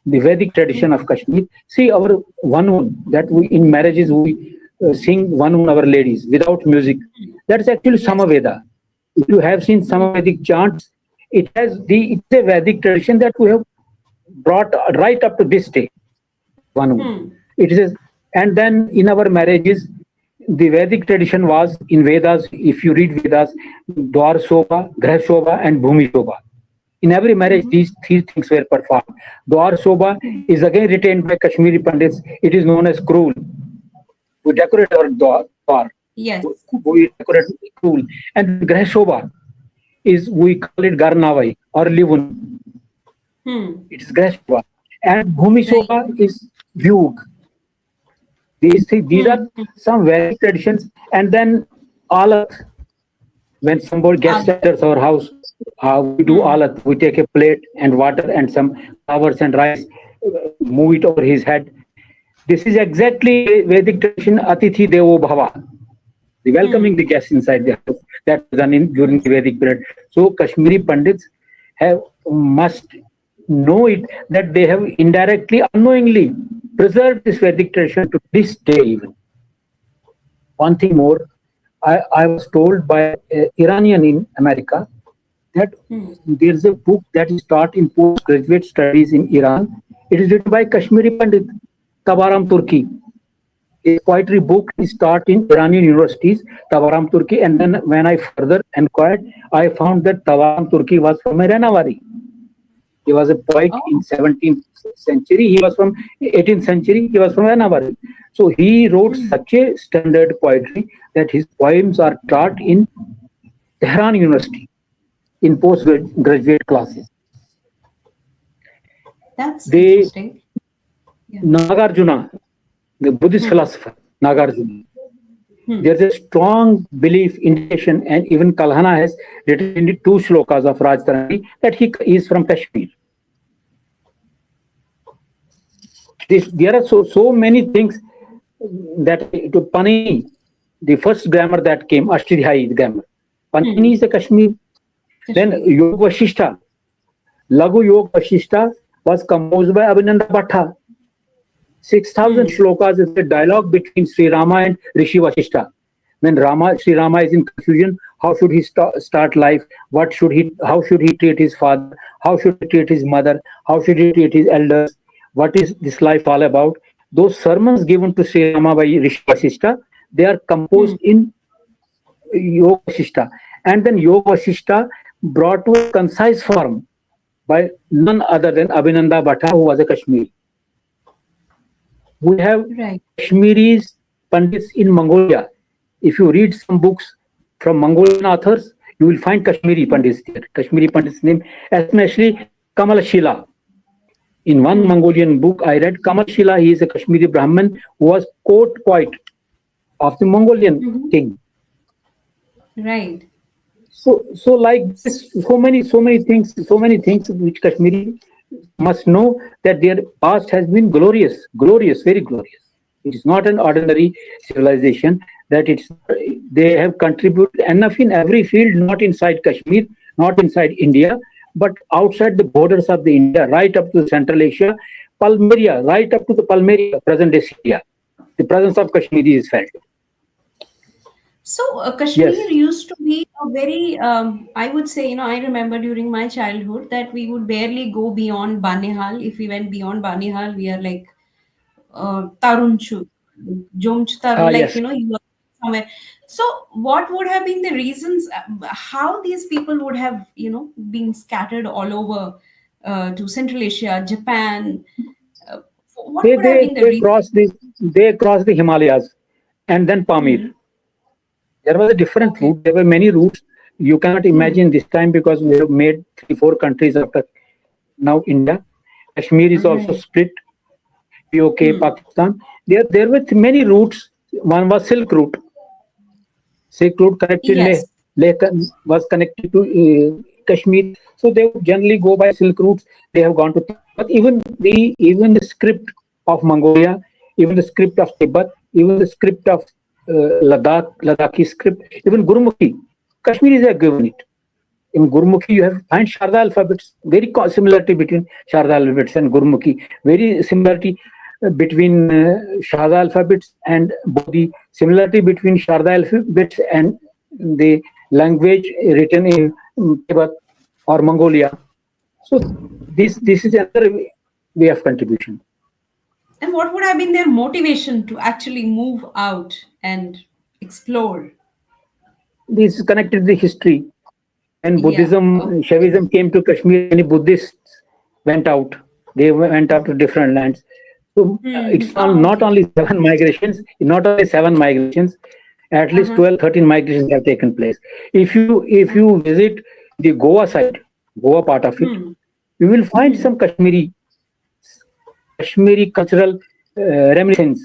[SPEAKER 3] The Vedic tradition of Kashmir. See, our one that we in marriages we sing one our ladies without music. That's actually
[SPEAKER 2] Yes.
[SPEAKER 3] Samaveda. If you have seen Samavedic chants, it's a Vedic tradition that we have brought right up to this day. One.
[SPEAKER 2] Hmm.
[SPEAKER 3] It is, and then in our marriages, the Vedic tradition was in Vedas. If you read Vedas, Dwar Shobha, Grah Shobha, and Bhumi Shobha. In every marriage,
[SPEAKER 2] Mhm.
[SPEAKER 3] these three things were performed. Dwar Shobha is again retained by Kashmiri Pandits. It is known as Krul. We decorate our Dwar.
[SPEAKER 2] Yes.
[SPEAKER 3] We decorate Krul. And then Grah Shobha is, we call it Garnavai or Livun.
[SPEAKER 2] Hmm.
[SPEAKER 3] It is Grah Shobha. And Bhumi
[SPEAKER 2] Right.
[SPEAKER 3] Shobha is Vyug. These are
[SPEAKER 2] Hmm.
[SPEAKER 3] some Vedic traditions. And then Alat, when somebody guest enters our house, we do
[SPEAKER 2] Hmm.
[SPEAKER 3] alat. We take a plate and water and some flowers and rice, move it over his head. This is exactly Vedic tradition, Atithi Devo Bhava, the welcoming
[SPEAKER 2] Hmm.
[SPEAKER 3] the guests inside the house. That was done during the
[SPEAKER 2] Yes.
[SPEAKER 3] Vedic period. So Kashmiri Pandits have must know it that they have indirectly, unknowingly preserved this Vedic tradition to this day even. One thing more, I was told by an Iranian in America that
[SPEAKER 2] Hmm.
[SPEAKER 3] there's a book that is taught in postgraduate studies in Iran. It is written by Kashmiri Pandit Tabaram Turki. A poetry book is taught in Iranian universities, Tabaram Turki. And then when I further inquired, I found that Tabaram Turki was from a Renavari. He was a poet in
[SPEAKER 2] Oh.
[SPEAKER 3] 17th century. He was from 18th century. He was from Renavari. So he wrote
[SPEAKER 2] Hmm.
[SPEAKER 3] such a standard poetry that his poems are taught in Tehran University in postgraduate classes.
[SPEAKER 2] That's
[SPEAKER 3] They
[SPEAKER 2] interesting. Yeah.
[SPEAKER 3] Nagarjuna, the Buddhist
[SPEAKER 2] Hmm.
[SPEAKER 3] philosopher, Nagarjuna.
[SPEAKER 2] Hmm.
[SPEAKER 3] There's a strong belief, indication, and even Kalhana has written in the two shlokas of Rajtarani that he is from Kashmir. There are so many things that to Panini, the first grammar that came, Ashtadhyayi grammar. Panini
[SPEAKER 2] Hmm.
[SPEAKER 3] is a Kashmir. Then
[SPEAKER 2] Kashmiri.
[SPEAKER 3] Yoga Vashishta, Lagu Yoga Vashishta was composed by Abhinanda Bhatta. 6,000
[SPEAKER 2] Hmm.
[SPEAKER 3] shlokas is a dialogue between Sri Rama and Rishi Vashishta. When Sri Rama is in confusion, how should he start life? How should he treat his father? How should he treat his mother? How should he treat his elders? What is this life all about? Those sermons given to Sri Rama by Rishi Vashishta, they are
[SPEAKER 2] Hmm.
[SPEAKER 3] composed in Yoga Vashishta. And then Yoga Vashishta brought to a concise form by none other than Abhinanda Bhatta, who was a Kashmiri. We have
[SPEAKER 2] Right.
[SPEAKER 3] Kashmiris Pandits in Mongolia. If you read some books from Mongolian authors, you will find Kashmiri Pandits there. Kashmiri Pandits name, especially Kamal Shila. In one Mongolian book I read, Kamal Shila, he is a Kashmiri Brahmin who was court poet of the Mongolian king.
[SPEAKER 2] Right.
[SPEAKER 3] So like this, so many things which Kashmiri must know, that their past has been glorious, very glorious. It is not an ordinary civilization. That they have contributed enough in every field, not inside Kashmir, not inside India, but outside the borders of the India, right up to Central Asia, Palmyra, right up to the Palmyra, present-day Syria. The presence of Kashmiri is felt.
[SPEAKER 2] So Kashmir
[SPEAKER 3] Yes.
[SPEAKER 2] used to be a very, I would say, I remember during my childhood that we would barely go beyond Banihal. If we went beyond Banihal, we are like Tarunchu, Jomch Tarun, like,
[SPEAKER 3] Yes.
[SPEAKER 2] you are somewhere. So what would have been the reasons, how these people would have, been scattered all over to Central Asia, Japan? What
[SPEAKER 3] They
[SPEAKER 2] would have
[SPEAKER 3] they
[SPEAKER 2] been the
[SPEAKER 3] they
[SPEAKER 2] reason?
[SPEAKER 3] cross the Himalayas and then Pamir. There was a different
[SPEAKER 2] Okay.
[SPEAKER 3] route. There were many routes. You cannot imagine this time, because we have made 3-4 countries after now India. Kashmir is also
[SPEAKER 2] Right.
[SPEAKER 3] split. POK, Pakistan. There were many routes. One was Silk Route. Silk Route connected Leh.
[SPEAKER 2] Yes.
[SPEAKER 3] Leh was connected to Kashmir. So they would generally go by Silk routes. They have gone to Tibet. Even the script of Mongolia, even the script of Tibet, even the script of Ladakhi script, even Gurmukhi, Kashmiris have given it. In Gurmukhi, you have find Sharda alphabets. Very similarity between Sharda alphabets and Gurmukhi. Very similarity between Sharda alphabets and Bodhi. Similarity between Sharda alphabets and the language written in Tibet or Mongolia. So this is another way of contribution.
[SPEAKER 2] And what would have been their motivation to actually move out and explore?
[SPEAKER 3] This is connected to the history. When
[SPEAKER 2] Yeah.
[SPEAKER 3] Buddhism,
[SPEAKER 2] Okay.
[SPEAKER 3] Shaivism came to Kashmir, many Buddhists went out. They went out to different lands. So it's
[SPEAKER 2] Oh,
[SPEAKER 3] not
[SPEAKER 2] okay.
[SPEAKER 3] only 7 migrations, at least 12, 13 migrations have taken place. If you visit the Goa side, Goa part of it, you will find some Kashmiri cultural reminiscence.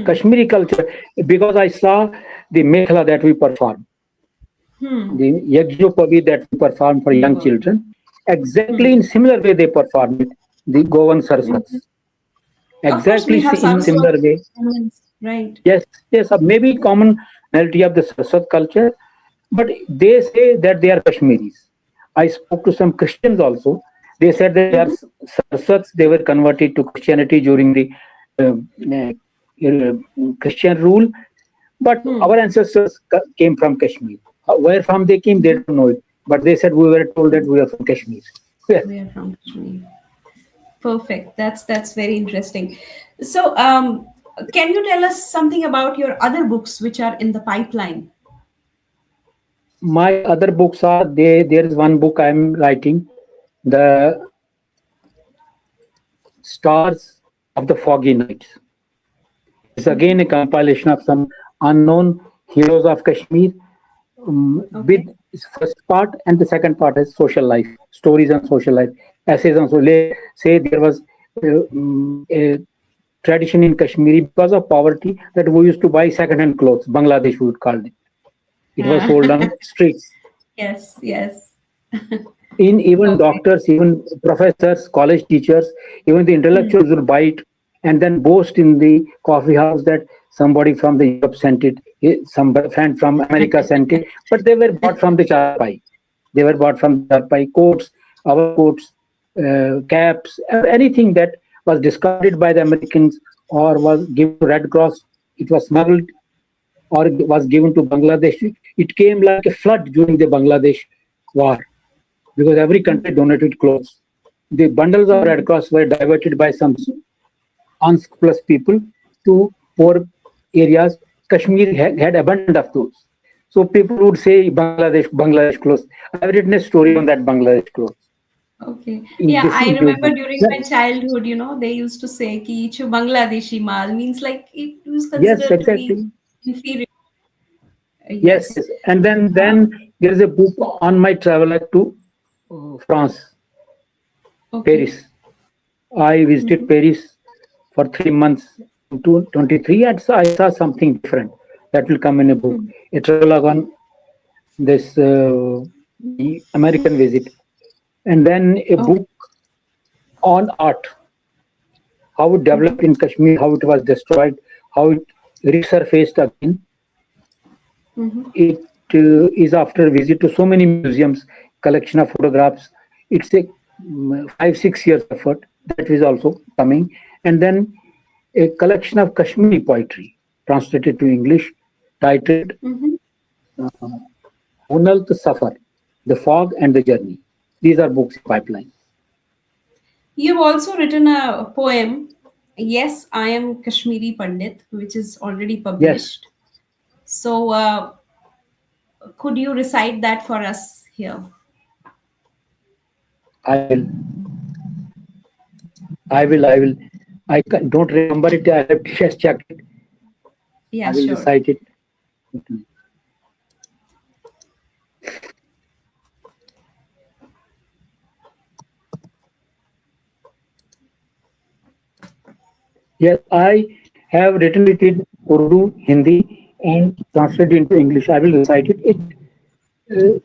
[SPEAKER 3] Kashmiri culture, because I saw the mekhla that we perform, the yajnopavi that we perform for young children, exactly in similar way they perform it, the Goan sarsats.
[SPEAKER 2] Of course, we
[SPEAKER 3] Exactly
[SPEAKER 2] have
[SPEAKER 3] in similar
[SPEAKER 2] Saraswat
[SPEAKER 3] way.
[SPEAKER 2] elements, right?
[SPEAKER 3] Yes, maybe commonality of the Sarsat culture, but they say that they are Kashmiris. I spoke to some Christians also. They said that they are Sarsats. They were converted to Christianity during the Christian rule, but our ancestors came from Kashmir. Where from they came, they don't know it. But they said we were told that we are from Kashmir.
[SPEAKER 2] We are from Kashmir. Perfect. That's very interesting. So, can you tell us something about your other books which are in the pipeline?
[SPEAKER 3] My other books are there is one book I am writing, The Stars of the Foggy Nights. It's again a compilation of some unknown heroes of Kashmir. With its first part, and the second part is social life, stories on social life, essays on social. Say there was a tradition in Kashmiri, because of poverty, that we used to buy second-hand clothes. Bangladesh we would call it. It was sold on streets.
[SPEAKER 2] Yes, yes.
[SPEAKER 3] In even
[SPEAKER 2] Perfect.
[SPEAKER 3] doctors, even professors, college teachers, even the intellectuals will buy it and then boast in the coffee house that somebody from the Europe sent it, some friend from America sent it, but they were bought from the Charpai. They were bought from the Charpai. Coats, our coats, caps, anything that was discarded by the Americans or was given to Red Cross, it was smuggled or was given to Bangladesh. It came like a flood during the Bangladesh war, because every country donated clothes. The bundles of Red Cross were diverted by some unscrupulous people to poor areas. Kashmir had abundance of those. So people would say Bangladesh clothes. I've written a story on that Bangladesh clothes.
[SPEAKER 2] Okay. Yeah,
[SPEAKER 3] This
[SPEAKER 2] I
[SPEAKER 3] is
[SPEAKER 2] remember
[SPEAKER 3] beautiful.
[SPEAKER 2] during my childhood, they used to say ki "Ichu Bangladeshi mal" means like it was
[SPEAKER 3] Yes,
[SPEAKER 2] considered to be
[SPEAKER 3] exactly.
[SPEAKER 2] inferior.
[SPEAKER 3] Yes,
[SPEAKER 2] Yes.
[SPEAKER 3] yes. And then there is a book on my travel to France,
[SPEAKER 2] Okay.
[SPEAKER 3] Paris. I visited Paris for 3 months in 2023, and so I saw something different that will come in a book. A travelogue on this the American visit, and then a
[SPEAKER 2] Oh.
[SPEAKER 3] book on art, how it developed in Kashmir, how it was destroyed, how it resurfaced again. It is after a visit to so many museums, collection of photographs. It's a 5-6 years effort that is also coming, and then a collection of Kashmiri poetry translated to English, titled Hunalt Safar, The Fog and the Journey. These are books in pipeline.
[SPEAKER 2] You've also written a poem, Yes, I Am Kashmiri Pandit, which is already
[SPEAKER 3] Yes,
[SPEAKER 2] published. So, could you recite that for us here?
[SPEAKER 3] I will. I will. Don't remember it. I have to just check it. I
[SPEAKER 2] Yeah,
[SPEAKER 3] will
[SPEAKER 2] sure.
[SPEAKER 3] recite it. Yes, I have written it in Urdu, Hindi, and translated into English. I will recite it. It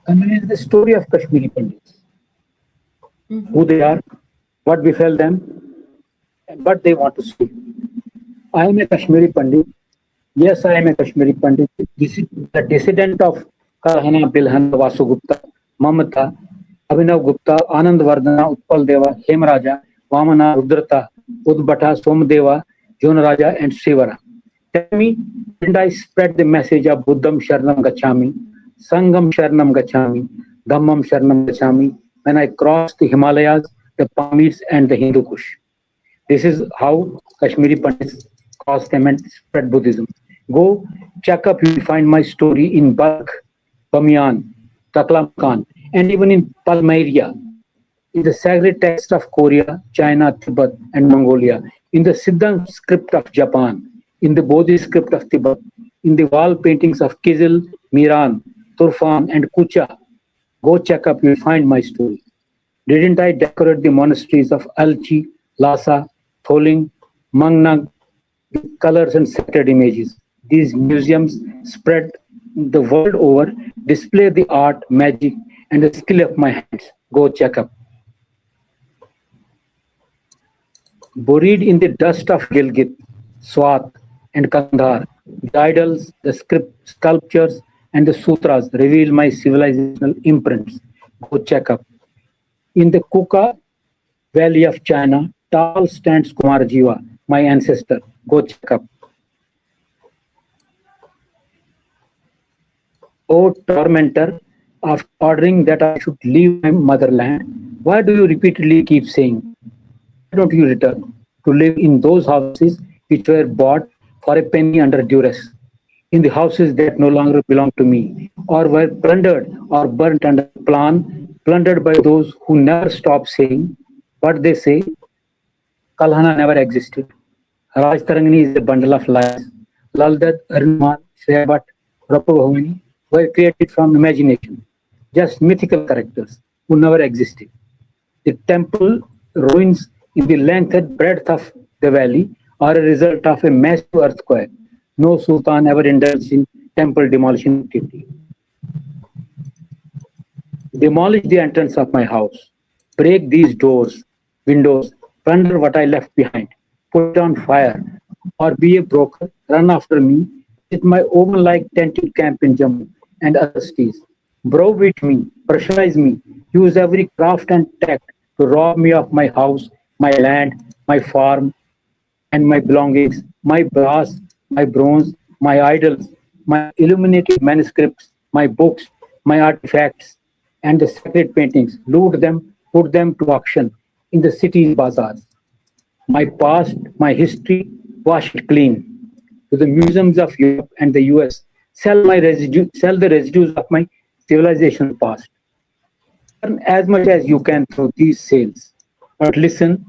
[SPEAKER 3] conveys the story of Kashmiri Pandits, who they are, what befell them, and what they want to say. I am a Kashmiri Pandit. Yes, I am a Kashmiri Pandit. The descendant of Kalhana, Bilhana, Vasugupta, Mamata, Abhinav Gupta, Anand Vardhana, Utpal Deva, Hemraja, Vamana, Rudrata, Udbata, Somdeva, Jonaraja, and Shivara. Tell me, didn't I spread the message of Buddham Sharanam Gachami, Sangam Sharanam Gachami, Dhammam Sharanam Gachami when I crossed the Himalayas, the Pamirs, and the Hindu Kush? This is how Kashmiri Pandits crossed them and spread Buddhism. Go check up, you will find my story in Balkh, Bamiyan, Taklamakan, and even in Palmyra, in the sacred text of Korea, China, Tibet, and Mongolia, in the Siddham script of Japan, in the Bodhi script of Tibet, in the wall paintings of Kizil, Miran, Turfan, and Kucha. Go check up, you'll find my story. Didn't I decorate the monasteries of Alchi, Lhasa, Tholing, Mangnag with colors and sacred images? These museums spread the world over, display the art, magic, and the skill of my hands. Go check up. Buried in the dust of Gilgit, Swat, and Kandahar, the idols, the sculptures, and the sutras reveal my civilizational imprints. Go check up. In the Kuka Valley of China, tall stands Kumar Jiva, my ancestor. Go check up. O tormentor, after ordering that I should leave my motherland, why do you repeatedly keep saying, why don't you return to live in those houses which were bought for a penny under duress, in the houses that no longer belong to me, or were plundered or burnt under plan, plundered by those who never stop saying what they say? Kalhana never existed. Raj Tarangani is a bundle of lies. Laldat, Arnuman, Shreyabat, Rapabhavani were created from imagination, just mythical characters who never existed. The temple ruins in the length and breadth of the valley are a result of a massive earthquake. No sultan ever indulged in temple demolition activity. Demolish the entrance of my house, break these doors, windows, plunder what I left behind, put it on fire, or be a broker, run after me with my oven-like tented camp in Jammu and other cities. Browbeat me, pressurize me, use every craft and tact to rob me of my house, my land, my farm, and my belongings, my brass, my bronze, my idols, my illuminated manuscripts, my books, my artifacts, and the sacred paintings. Loot them, put them to auction in the city's bazaars. My past, my history, wash it clean. To the museums of Europe and the US, sell the residues of my civilization past. Earn as much as you can through these sales. But listen,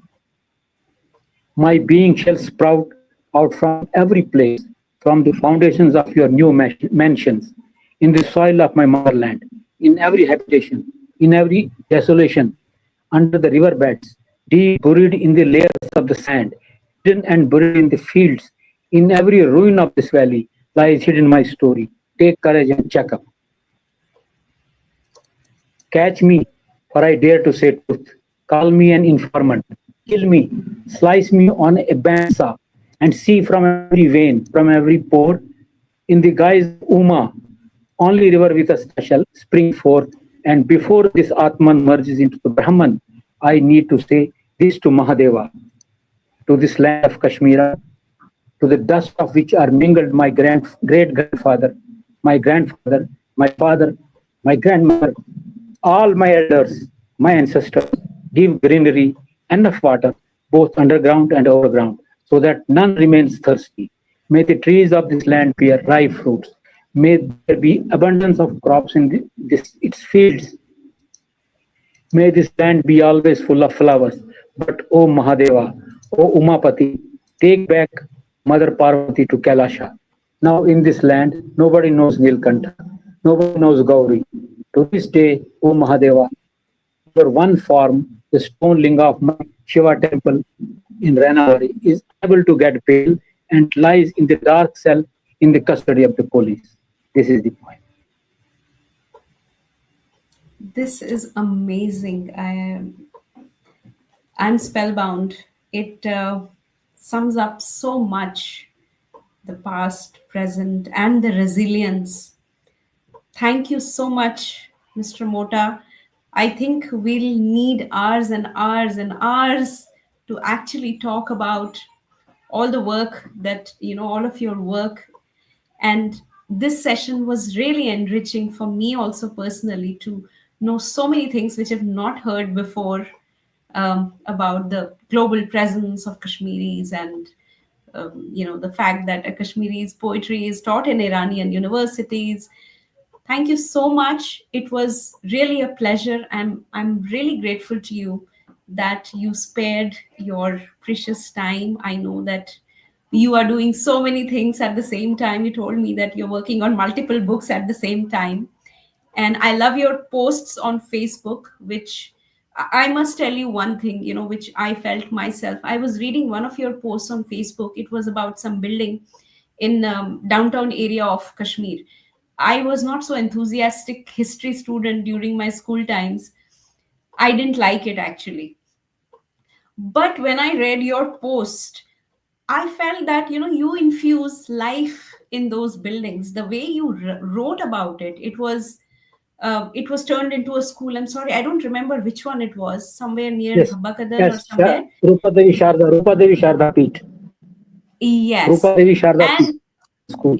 [SPEAKER 3] my being shall sprout out from every place, from the foundations of your new mansions. in the soil of my motherland, in every habitation, in every desolation, under the riverbeds, deep buried in the layers of the sand, hidden and buried in the fields, in every ruin of this valley lies hidden my story. Take courage and check up. Catch me, for I dare to say truth. Call me an informant. Kill me, slice me on a bandsaw, and see from every vein, from every pore, in the guise of Uma, only river with us shall spring forth. And before this Atman merges into the Brahman, I need to say this to Mahadeva, to this land of Kashmir, to the dust of which are mingled my great grandfather, my father, my grandmother, all my elders, my ancestors. Give greenery, enough water, both underground and overground, so that none remains thirsty. May the trees of this land bear ripe fruits. May there be abundance of crops in its fields. May this land be always full of flowers. But O Mahadeva, O Umapati, take back Mother Parvati to Kailasha. Now in this land, nobody knows Nilkantha, nobody knows Gauri. To this day, O Mahadeva, your one form, the stone linga of my Shiva temple in Ranawari, is able to get bail and lies in the dark cell in the custody of the police. This is the point.
[SPEAKER 2] This is amazing. I'm spellbound. It sums up so much, the past, present, and the resilience. Thank you so much, Mr. Mota. I think we'll need hours and hours and hours to actually talk about all the work that, all of your work. And this session was really enriching for me also personally to know so many things which I've not heard before, about the global presence of Kashmiris, and the fact that a Kashmiri's poetry is taught in Iranian universities. Thank you so much. It was really a pleasure. I'm really grateful to you that you spared your precious time. I know that you are doing so many things at the same time. You told me that you're working on multiple books at the same time. And I love your posts on Facebook, which I must tell you one thing, which I felt myself. I was reading one of your posts on Facebook. It was about some building in downtown area of Kashmir. I was not so enthusiastic history student during my school times. I didn't like it actually. But when I read your post, I felt that you infuse life in those buildings. The way you wrote about it, it was turned into a school. I'm sorry, I don't remember which one it was. Somewhere near
[SPEAKER 3] Yes,
[SPEAKER 2] Habakadar or
[SPEAKER 3] yes,
[SPEAKER 2] somewhere.
[SPEAKER 3] Rupa Devi Sharda Peeth.
[SPEAKER 2] Yes,
[SPEAKER 3] Rupa Devi Sharda
[SPEAKER 2] and
[SPEAKER 3] Peeth School.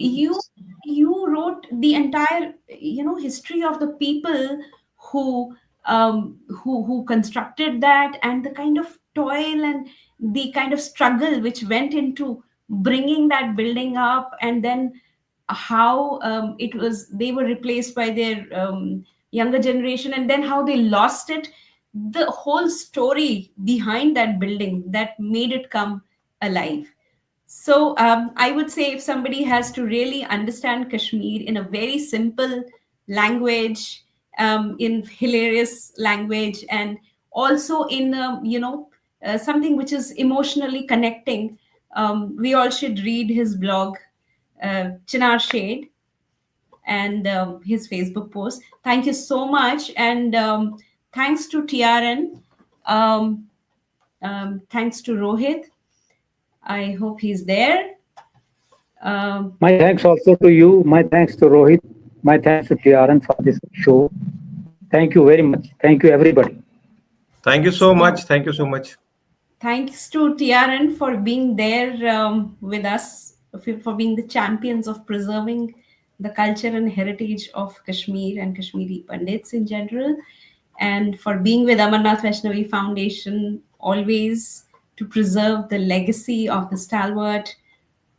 [SPEAKER 2] you wrote the entire history of the people who who constructed that, and the kind of toil and the kind of struggle which went into bringing that building up, and then how it was they were replaced by their younger generation, and then how they lost it, the whole story behind that building that made it come alive. So I would say if somebody has to really understand Kashmir in a very simple language, in hilarious language, and also in something which is emotionally connecting, we all should read his blog, Chinar Shade, and his Facebook post. Thank you so much, and thanks to TRN, thanks to Rohit. I hope he's there.
[SPEAKER 3] My thanks also to you. My thanks to Rohit. My thanks to TRN for this show. Thank you very much. Thank you, everybody.
[SPEAKER 1] Thank you so much. Thank you so much.
[SPEAKER 2] Thanks to TRN for being there with us, for being the champions of preserving the culture and heritage of Kashmir and Kashmiri Pandits in general, and for being with Amarnath Vashnavi Foundation always to preserve the legacy of the stalwart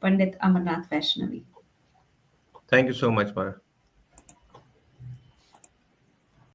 [SPEAKER 2] Pandit Amarnath Vashnavi.
[SPEAKER 1] Thank you so much, Mara.